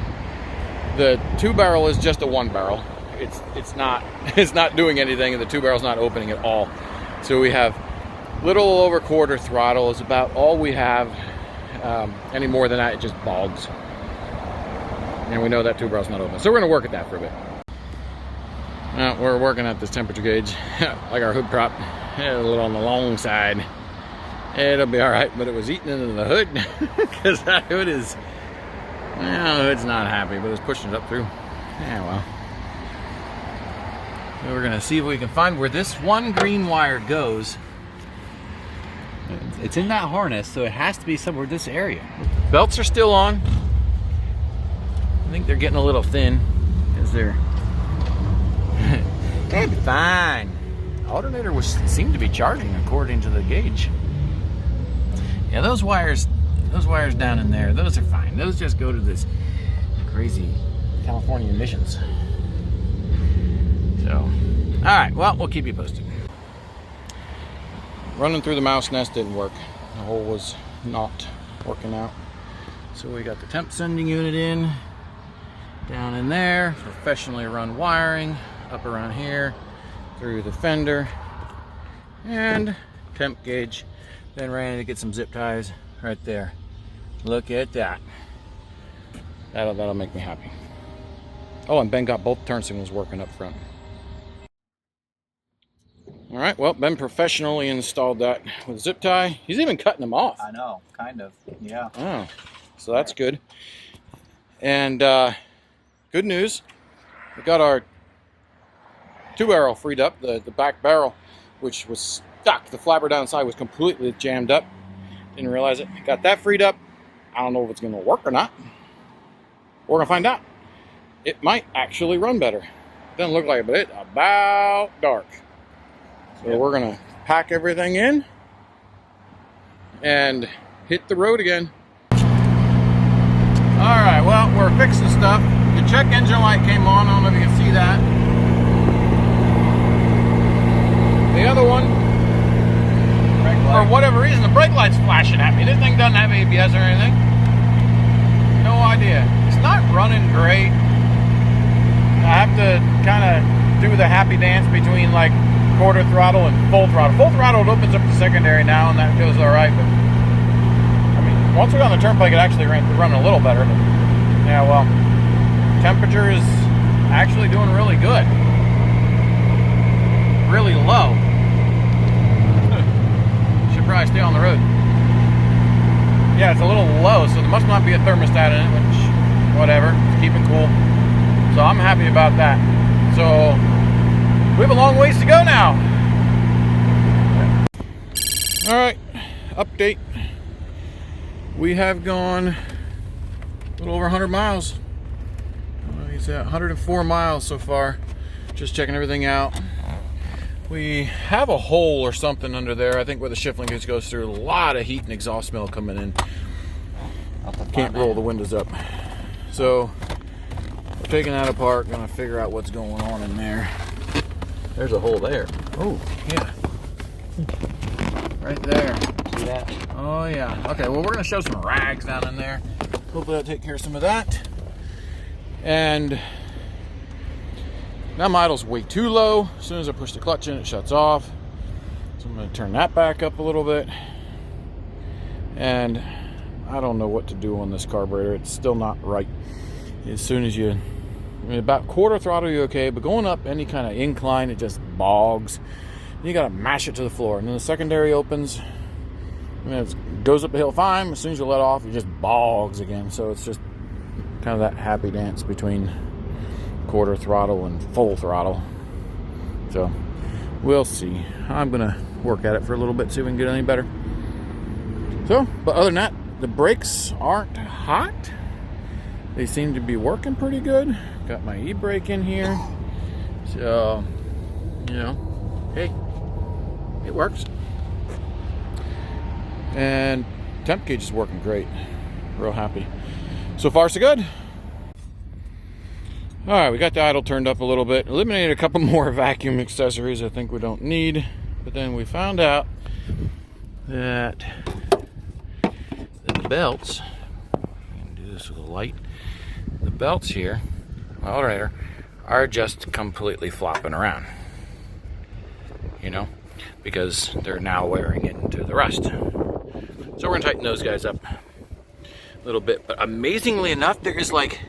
The 2-barrel is just a 1-barrel. It's not doing anything, and the 2-barrel's not opening at all. So we have little over quarter throttle is about all we have. Any more than that, it just bogs. And we know that 2-barrel's not open. So we're gonna work at that for a bit. We're working at this temperature gauge, like our hood prop, a little on the long side. It'll be all right, but it was eating into the hood because that hood is, well, the hood's not happy, but it's pushing it up through. Yeah, well. So we're gonna see if we can find where this one green wire goes. It's in that harness, so it has to be somewhere in this area. Belts are still on. I think they're getting a little thin. Is there? It'd be fine. Alternator seemed to be charging according to the gauge. Yeah, those wires down in there, those are fine. Those just go to this crazy California emissions. So, all right, well, we'll keep you posted. Running through the mouse nest didn't work. The hole was not working out. So we got the temp sending unit in, down in there, professionally run wiring, up around here, through the fender, and temp gauge. Then ran in to get some zip ties right there. Look at that. That'll make me happy. Oh, and Ben got both turn signals working up front. All right, well, Ben professionally installed that with zip tie. He's even cutting them off. I know, kind of, yeah. Oh, so that's good. And good news, we got our 2-barrel freed up. The back barrel, which was stuck, the flapper down the side was completely jammed up. Didn't realize it. Got that freed up. I don't know if it's going to work or not. We're going to find out. It might actually run better. Doesn't look like it, but it's about dark. So we're going to pack everything in and hit the road again. All right, well, we're fixing stuff. The check engine light came on. I don't know if you can see that. The other one, for whatever reason, the brake light's flashing at me. This thing doesn't have ABS or anything. No idea. It's not running great. I have to kind of do the happy dance between like quarter throttle and full throttle. Full throttle, it opens up the secondary now, and that goes all right. But I mean, once we got on the turnpike, it actually running a little better. But yeah, well, temperature is actually doing really good. Really low. Should probably stay on the road. Yeah, it's a little low, so there must not be a thermostat in it, which, whatever, just keep it cool. So I'm happy about that. So we have a long ways to go now. All right, update. We have gone a little over 100 miles. He's at 104 miles so far. Just checking everything out. We have a hole or something under there, I think, where the shift linkage goes through. A lot of heat and exhaust smell coming in. Can't roll the windows up. So we're taking that apart, gonna figure out what's going on in there. There's a hole there. Oh, yeah. Right there. See that? Oh, yeah. Okay, well, we're gonna shove some rags down in there. Hopefully that'll take care of some of that. And now my idle's way too low. As soon as I push the clutch in, it shuts off. So I'm going to turn that back up a little bit. And I don't know what to do on this carburetor. It's still not right. As soon as you, about quarter throttle, you're okay. But going up any kind of incline, it just bogs. You got to mash it to the floor. And then the secondary opens. And it goes up the hill fine. As soon as you let off, it just bogs again. So it's just kind of that happy dance between quarter throttle and full throttle. So we'll see. I'm gonna work at it for a little bit, see if we can get any better. So, but other than that, the brakes aren't hot. They seem to be working pretty good. Got my e-brake in here. So, you know, hey, it works. And temp gauge is working great. Real happy. So far, so good. All right, we got the idle turned up a little bit. Eliminated a couple more vacuum accessories I think we don't need. But then we found out that the belts, I'm gonna do this with a light. The belts here, the alternator, are just completely flopping around. You know, because they're now wearing into the rust. So we're gonna tighten those guys up a little bit. But amazingly enough, there is like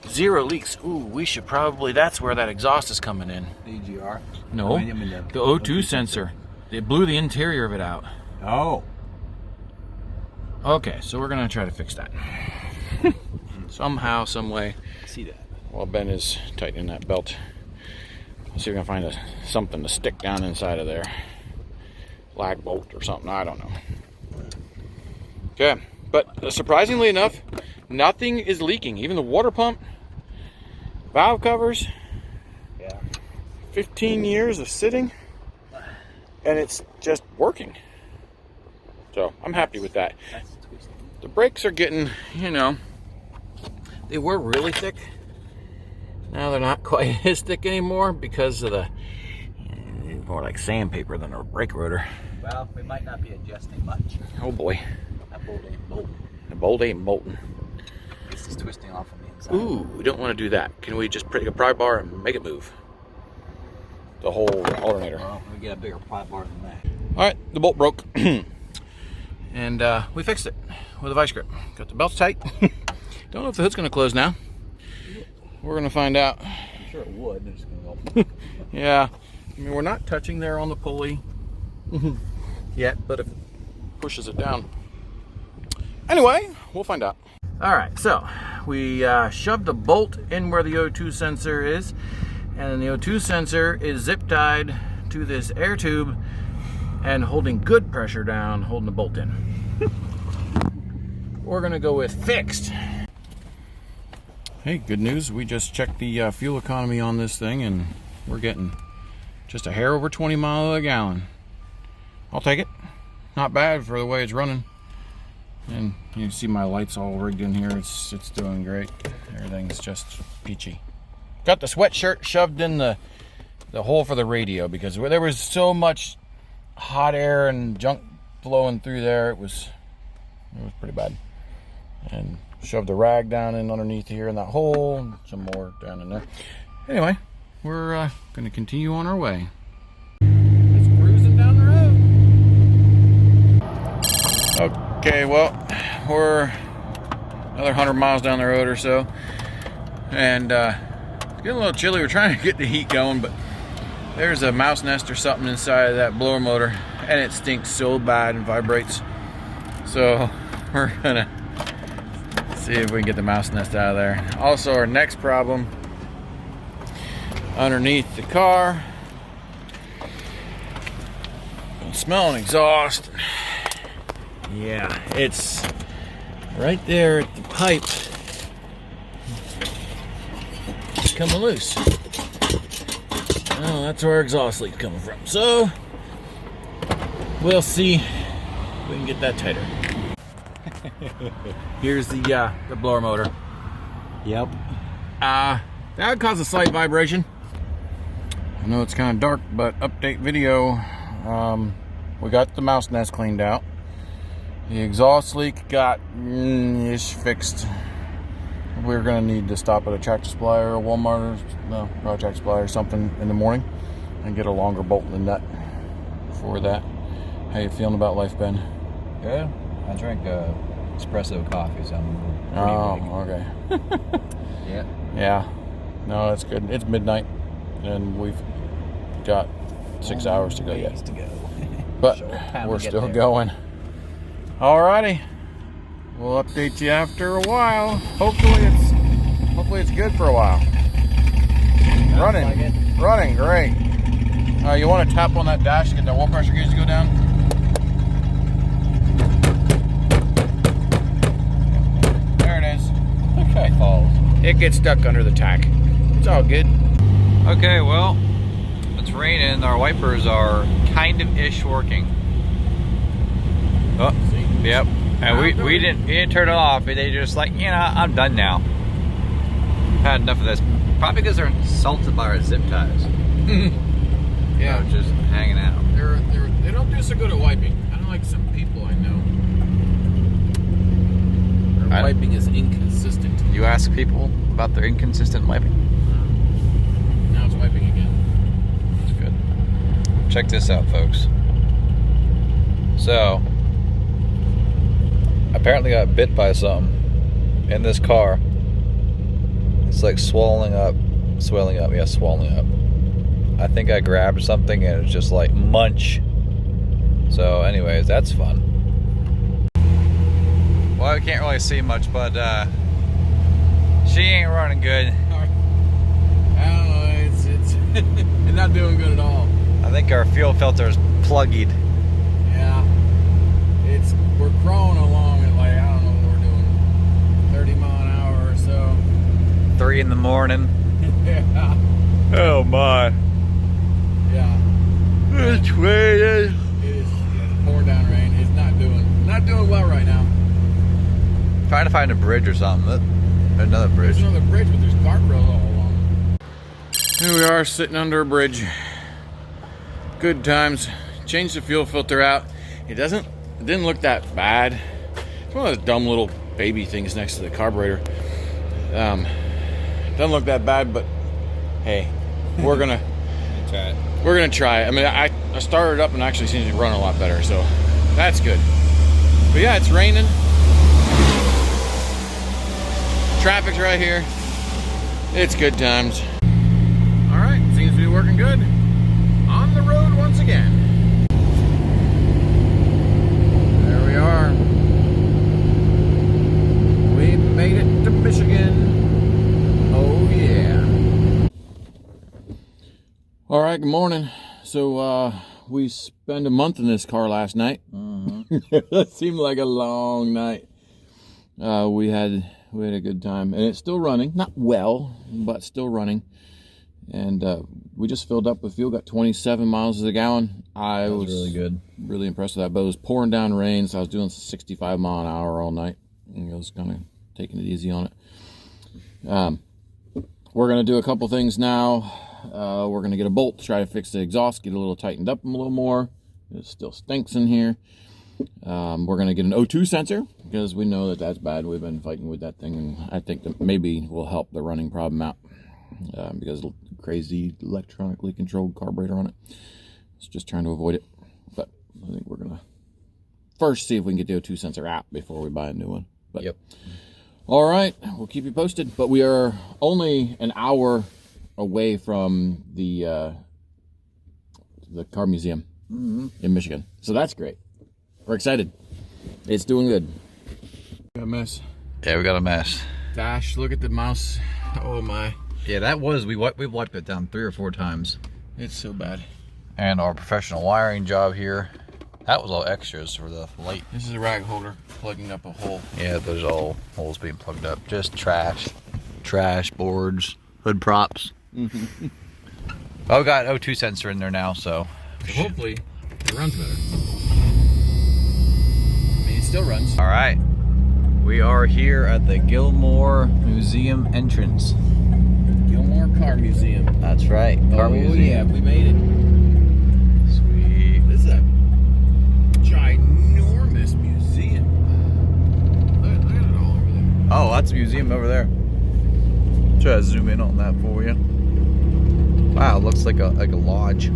0 leaks. Ooh, we should probably, that's where that exhaust is coming in. The EGR? No, the O2 sensor. It blew the interior of it out. Oh. Okay, so we're gonna try to fix that. Somehow, some way. See that? While Ben is tightening that belt. Let's see if we can find something to stick down inside of there. Lag bolt or something, I don't know. Okay, but surprisingly enough, nothing is leaking. Even the water pump valve covers. Yeah. 15 years of sitting, and it's just working. So I'm happy with that. The brakes are getting, you know, they were really thick. Now they're not quite as thick anymore because of the, more like sandpaper than a brake rotor. Well, we might not be adjusting much. Oh boy. That bolt ain't bolting. The bolt ain't bolting. This is twisting off on the inside. Ooh, we don't want to do that. Can we just take a pry bar and make it move? The whole alternator. Well, we get a bigger pry bar than that. All right, the bolt broke. And we fixed it with a vice grip. Got the belts tight. Don't know if the hood's gonna close now. We're gonna find out. I'm sure it would. It's just gonna go. Yeah, I mean, we're not touching there on the pulley yet, but if it pushes it down. Anyway, we'll find out. All right, so we shoved the bolt in where the O2 sensor is, and the O2 sensor is zip tied to this air tube and holding good pressure down, holding the bolt in. We're gonna go with fixed. Hey, good news. We just checked the fuel economy on this thing, and we're getting just a hair over 20 miles a gallon. I'll take it. Not bad for the way it's running. And you can see my lights all rigged in here. It's doing great. Everything's just peachy. Got the sweatshirt shoved in the hole for the radio because there was so much hot air and junk flowing through there. It was pretty bad. And shoved the rag down in underneath here in that hole, and some more down in there. Anyway, we're gonna continue on our way. Just cruising down the road. Okay, well, we're another 100 miles down the road or so, and it's getting a little chilly. We're trying to get the heat going, but there's a mouse nest or something inside of that blower motor, and it stinks so bad and vibrates. So we're gonna see if we can get the mouse nest out of there. Also, our next problem underneath the car, I'm smelling exhaust. Yeah, it's right there at the pipe. It's coming loose. Oh, that's where our exhaust leak's coming from. So we'll see if we can get that tighter. Here's the blower motor. Yep. That would cause a slight vibration. I know it's kind of dark, but update video. We got the mouse nest cleaned out. The exhaust leak got ish fixed. We're gonna need to stop at a Tractor Supply or a Walmart, or no, probably Tractor Supply or something in the morning, and get a longer bolt and nut for that. How you feeling about life, Ben? Good. I drank espresso coffee, so I'm okay. Yeah. Yeah. No, that's good. It's midnight, and we've got 6 hours to go yet. But we're still going. Alrighty. We'll update you after a while. Hopefully it's good for a while. Running great. You want to tap on that dash to get that oil pressure gauge to go down? There it is. Okay. It gets stuck under the tack. It's all good. Okay, well, it's raining. Our wipers are kind of ish working. Oh, yep. And we didn't turn it off. They just like, you know, I'm done now. Had enough of this. Probably because they're insulted by our zip ties. Yeah, just hanging out. They don't do so good at wiping. I don't like some people I know. Their wiping is inconsistent. You ask people about their inconsistent wiping? Now it's wiping again. That's good. Check this out, folks. So, apparently got bit by something in this car. It's like swelling up. I think I grabbed something and it's just like munch. So anyways, that's fun. Well, I can't really see much, but she ain't running good. I don't know, it's not doing good at all. I think our fuel filter is plugged. Yeah. We're crawling along at like, I don't know what we're doing, 30 mile an hour or so. 3 in the morning. Yeah. Oh my. Yeah. It's raining. It is pouring down rain. It's not doing well right now. Trying to find a bridge or something. Another bridge. There's another bridge, but there's guardrails all along. Here we are sitting under a bridge. Good times. Changed the fuel filter out. It didn't look that bad. It's one of those dumb little baby things next to the carburetor. Doesn't look that bad, but hey, we're gonna Try it. We're gonna try it. I mean, I started it up and actually seems to run a lot better, so that's good. But yeah, it's raining. Traffic's right here. It's good times. All right, seems to be working good. On the road once again. There we are. We made it to Michigan. Oh yeah. All right, good morning. So we spent a month in this car last night. That seemed like a long night. We had a good time, and it's still running. Not well, but still running. And we just filled up with fuel. Got 27 miles a gallon. I was really good. Really impressed with that. But it was pouring down rain, so I was doing 65 mile an hour all night. And I was kind of taking it easy on it. We're gonna do a couple things now. We're gonna get a bolt to try to fix the exhaust, get it a little tightened up a little more. It still stinks in here. We're going to get an O2 sensor because we know that that's bad. We've been fighting with that thing, and I think that maybe will help the running problem out because of the crazy electronically controlled carburetor on it. It's just trying to avoid it. But I think we're going to first see if we can get the O2 sensor out before we buy a new one. But, yep. All right, we'll keep you posted. But we are only an hour away from the car museum in Michigan. So that's great. We're excited. It's doing good. Got a mess. Yeah, we got a mess. Dash, look at the mouse. Oh my. Yeah, that was, we wiped it down 3 or 4 times. It's so bad. And our professional wiring job here, that was all extras for the light. This is a rag holder plugging up a hole. Yeah, those are all holes being plugged up. Just trash. Trash, boards, hood props. Oh, we got O2 sensor in there now, so. Hopefully it runs better. It still runs. All right, we are here at the Gilmore Museum entrance. Gilmore Car Museum. That's right, car museum. Yeah, we made it. Sweet. This is a ginormous museum. Look at it all over there. Oh, that's a museum over there. Try to zoom in on that for you. Wow, it looks like a lodge.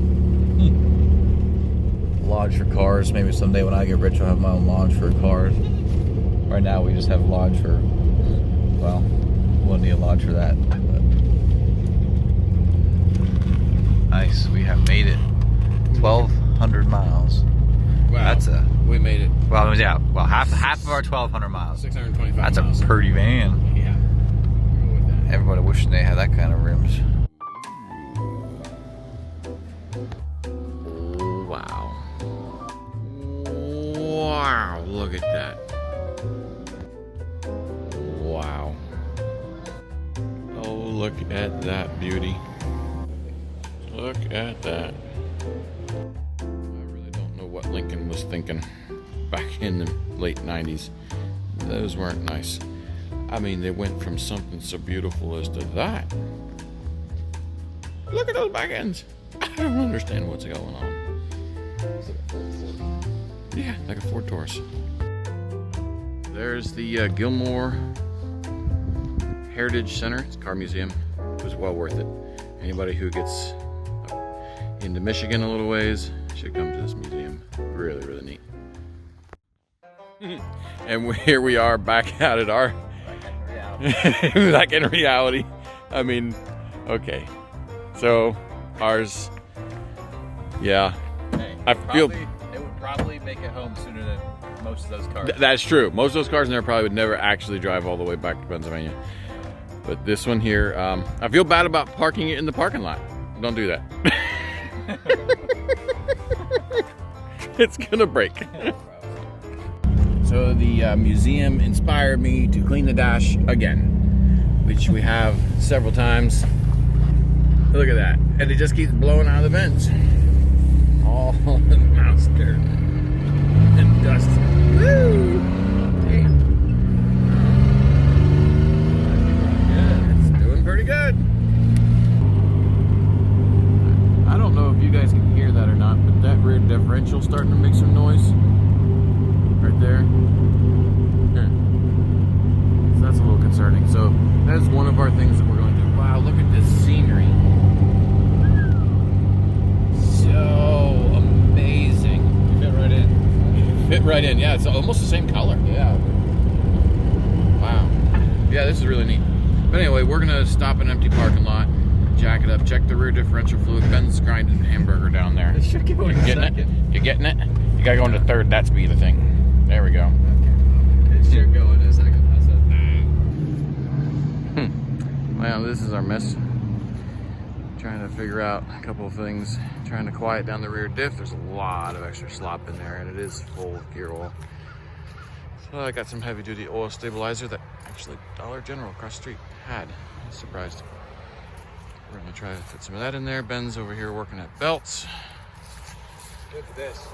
Lodge for cars. Maybe someday when I get rich, I'll have my own lodge for cars. Right now, we just have a lodge for, well, we'll need a lodge for that. But. Nice, we have made it. 1,200 miles. Wow. We made it. Well, yeah, well, half of our 1,200 miles. 625 That's miles. a pretty van. Yeah. We'll go with that. Everybody wishing they had that kind of rims. Wow. Wow, look at that. Wow. Oh, look at that beauty. Look at that. I really don't know what Lincoln was thinking back in the late 90s. Those weren't nice. I mean, they went from something so beautiful as to that. Look at those back ends. I don't understand what's going on. Yeah, like a Ford Taurus. There's the Gilmore Heritage Center. It's a car museum. It was well worth it. Anybody who gets into Michigan a little ways should come to this museum. Really, really neat. And here we are back out at our... Back in reality. I mean, okay. So, ours... Yeah. Hey, I feel... It would probably make it home sooner than most of those cars. That's true. Most of those cars in there probably would never actually drive all the way back to Pennsylvania. But this one here, I feel bad about parking it in the parking lot. Don't do that. It's gonna break. So the museum inspired me to clean the dash again, which we have several times. Look at that. And it just keeps blowing out of the vents. All the mouse dirt and dust. Woo! Damn. Yeah, it's doing pretty good. I don't know if you guys can hear that or not, but that rear differential starting to make some noise. Right there. Here. So that's a little concerning. So that's one of our things that we're going to do. Wow, look at this scenery. So amazing. You fit right in. Fit right in. Yeah, it's almost the same color. Yeah. Wow. Yeah, this is really neat. But anyway, we're gonna stop in an empty parking lot, jack it up, check the rear differential fluid. Ben's grinding hamburger down there. It should go in You getting it? You getting it? You gotta go into third. That's be the thing. There we go. It should go in a second. I said, Well, this is our mess. Trying to figure out a couple of things. Trying to quiet down the rear diff. There's a lot of extra slop in there, and it is full of gear oil. So I got some heavy duty oil stabilizer that actually Dollar General across the street had. I was surprised. We're gonna try to fit some of that in there. Ben's over here working at belts. look at this.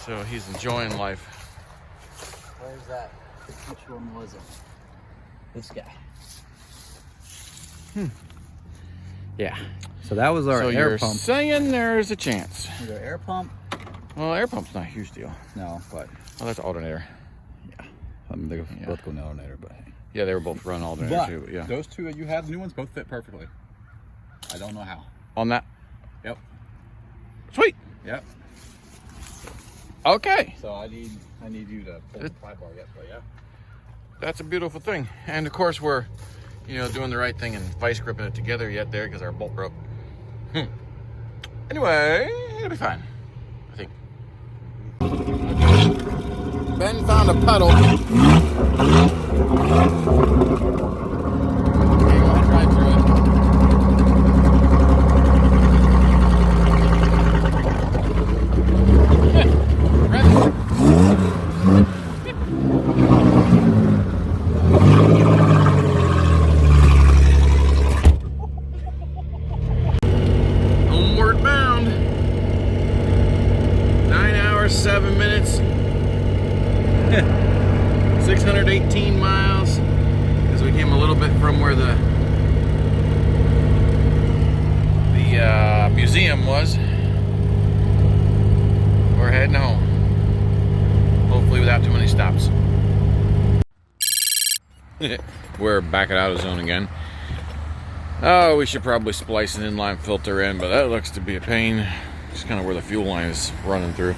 So he's enjoying life. Where's that? Which one was it? This guy. Yeah. So that was our So air you're pump. saying there's a chance. Was our air pump? Well, air pump's not a huge deal. No, but Oh, that's alternator. I mean, they Yeah. both go in the alternator, but hey. Yeah, they were both run alternator But too. But yeah. those two that you had, the new ones, both fit perfectly. I don't know how. On that. Yep. Sweet. Yep. Okay. So I need you to pull the pry bar yet, but yeah. That's a beautiful thing. And of course we're, doing the right thing and vice gripping it together yet there because our bolt broke. Anyway, it'll be fine, I think. Ben found a puddle. Okay, I'll try through it. Homeward bound. 9 hours, 7 minutes. 618 miles. As we came a little bit from where the museum was. We're heading home. Hopefully without too many stops. We're back at AutoZone again. Oh, we should probably splice an inline filter in, but that looks to be a pain. It's kind of where the fuel line is running through.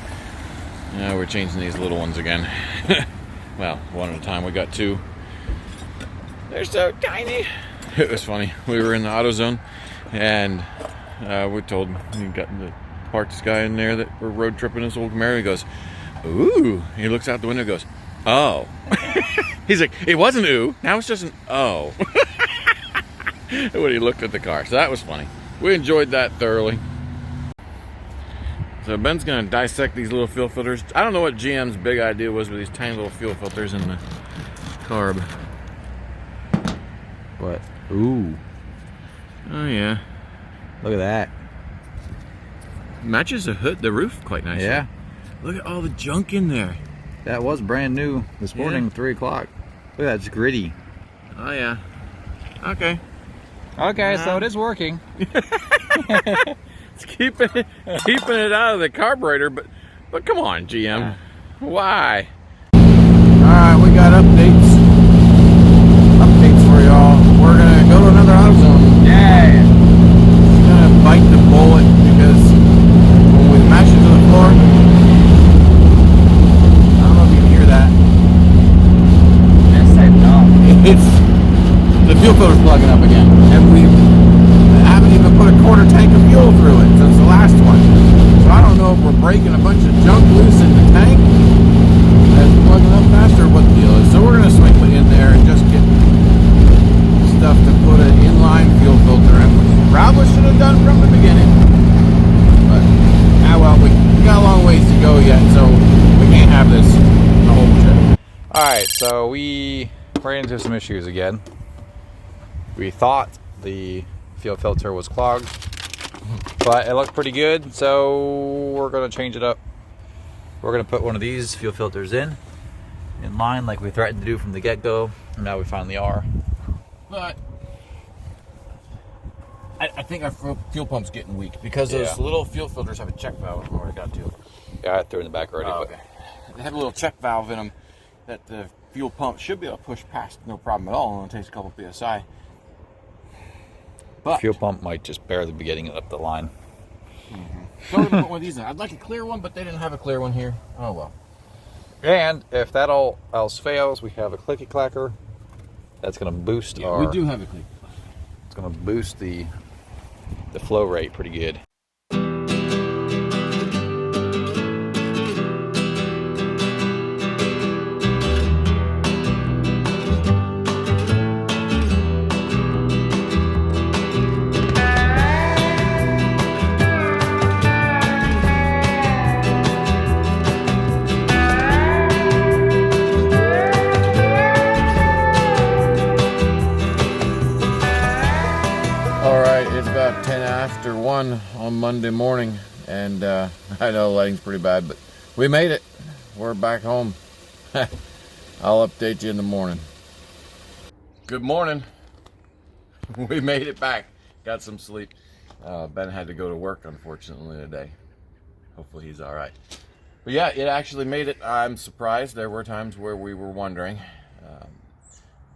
Yeah, we're changing these little ones again. Well, one at a time. We got two. They're so tiny. It was funny. We were in the AutoZone, and we told we got the parts guy in there that we're road tripping this old Camaro. He goes, "Ooh!" He looks out the window and goes, "Oh." He's like, "It wasn't ooh. Now it's just an oh." When he looked at the car. So that was funny. We enjoyed that thoroughly. So Ben's gonna dissect these little fuel filters. I don't know what GM's big idea was with these tiny little fuel filters in the carb. But ooh, Oh yeah. look at that. Matches the hood, the roof quite nicely. Yeah, Look at all the junk in there. that was brand new this morning, 3 o'clock. Look at that, it's gritty. Oh yeah. Okay. Okay, so it is working. It's keeping it out of the carburetor, but come on, GM. Why? Alright, we got updates for y'all. We're gonna go to another AutoZone. Yeah. It's gonna bite the bullet because when we mash it to the floor, I don't know if you can hear that. It's the fuel filter's plugging up again, and we haven't even put a quarter tank of fuel through it since the last one. So I don't know if we're breaking a bunch of junk loose in the tank that's plugging up faster, or what the deal is. So we're gonna swing in there and just get stuff to put an inline fuel filter in, which we probably should have done from the beginning. But well, we got a long ways to go yet, so we can't have this the whole trip. Alright, so we ran into some issues again. We thought the fuel filter was clogged. But it looked pretty good, so we're gonna change it up. We're gonna put one of these fuel filters in line like we threatened to do from the get-go, and now we finally are. But I think our fuel pump's getting weak because those little fuel filters have a check valve. I don't know where I got to. Yeah, I threw it in the back already. Oh, okay. They have a little check valve in them that the fuel pump should be able to push past, no problem at all. It only takes a couple PSI. But Fuel pump might just barely be getting it up the line. So we're gonna put one of these in. I'd like a clear one, but they didn't have a clear one here. Oh well. And if that all else fails, we have a clicky clacker. That's gonna boost our. We do have a clear. It's gonna boost the flow rate pretty good. It's about 10 after 1 on Monday morning, and I know lighting's pretty bad, but we made it. We're back home. I'll update you in the morning. Good morning. We made it back. Got some sleep. Ben had to go to work, unfortunately, today. Hopefully he's all right. But yeah, it actually made it. I'm surprised. There were times where we were wondering.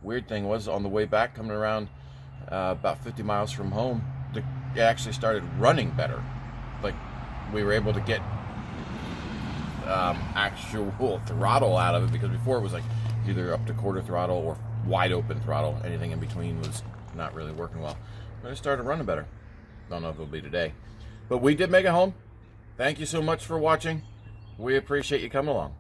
Weird thing was, on the way back, coming around about 50 miles from home, it actually started running better. Like, we were able to get actual throttle out of it, because before it was like either up to quarter throttle or wide open throttle. Anything in between was not really working well. But it started running better. Don't know if it'll be today. But we did make it home. Thank you so much for watching. We appreciate you coming along.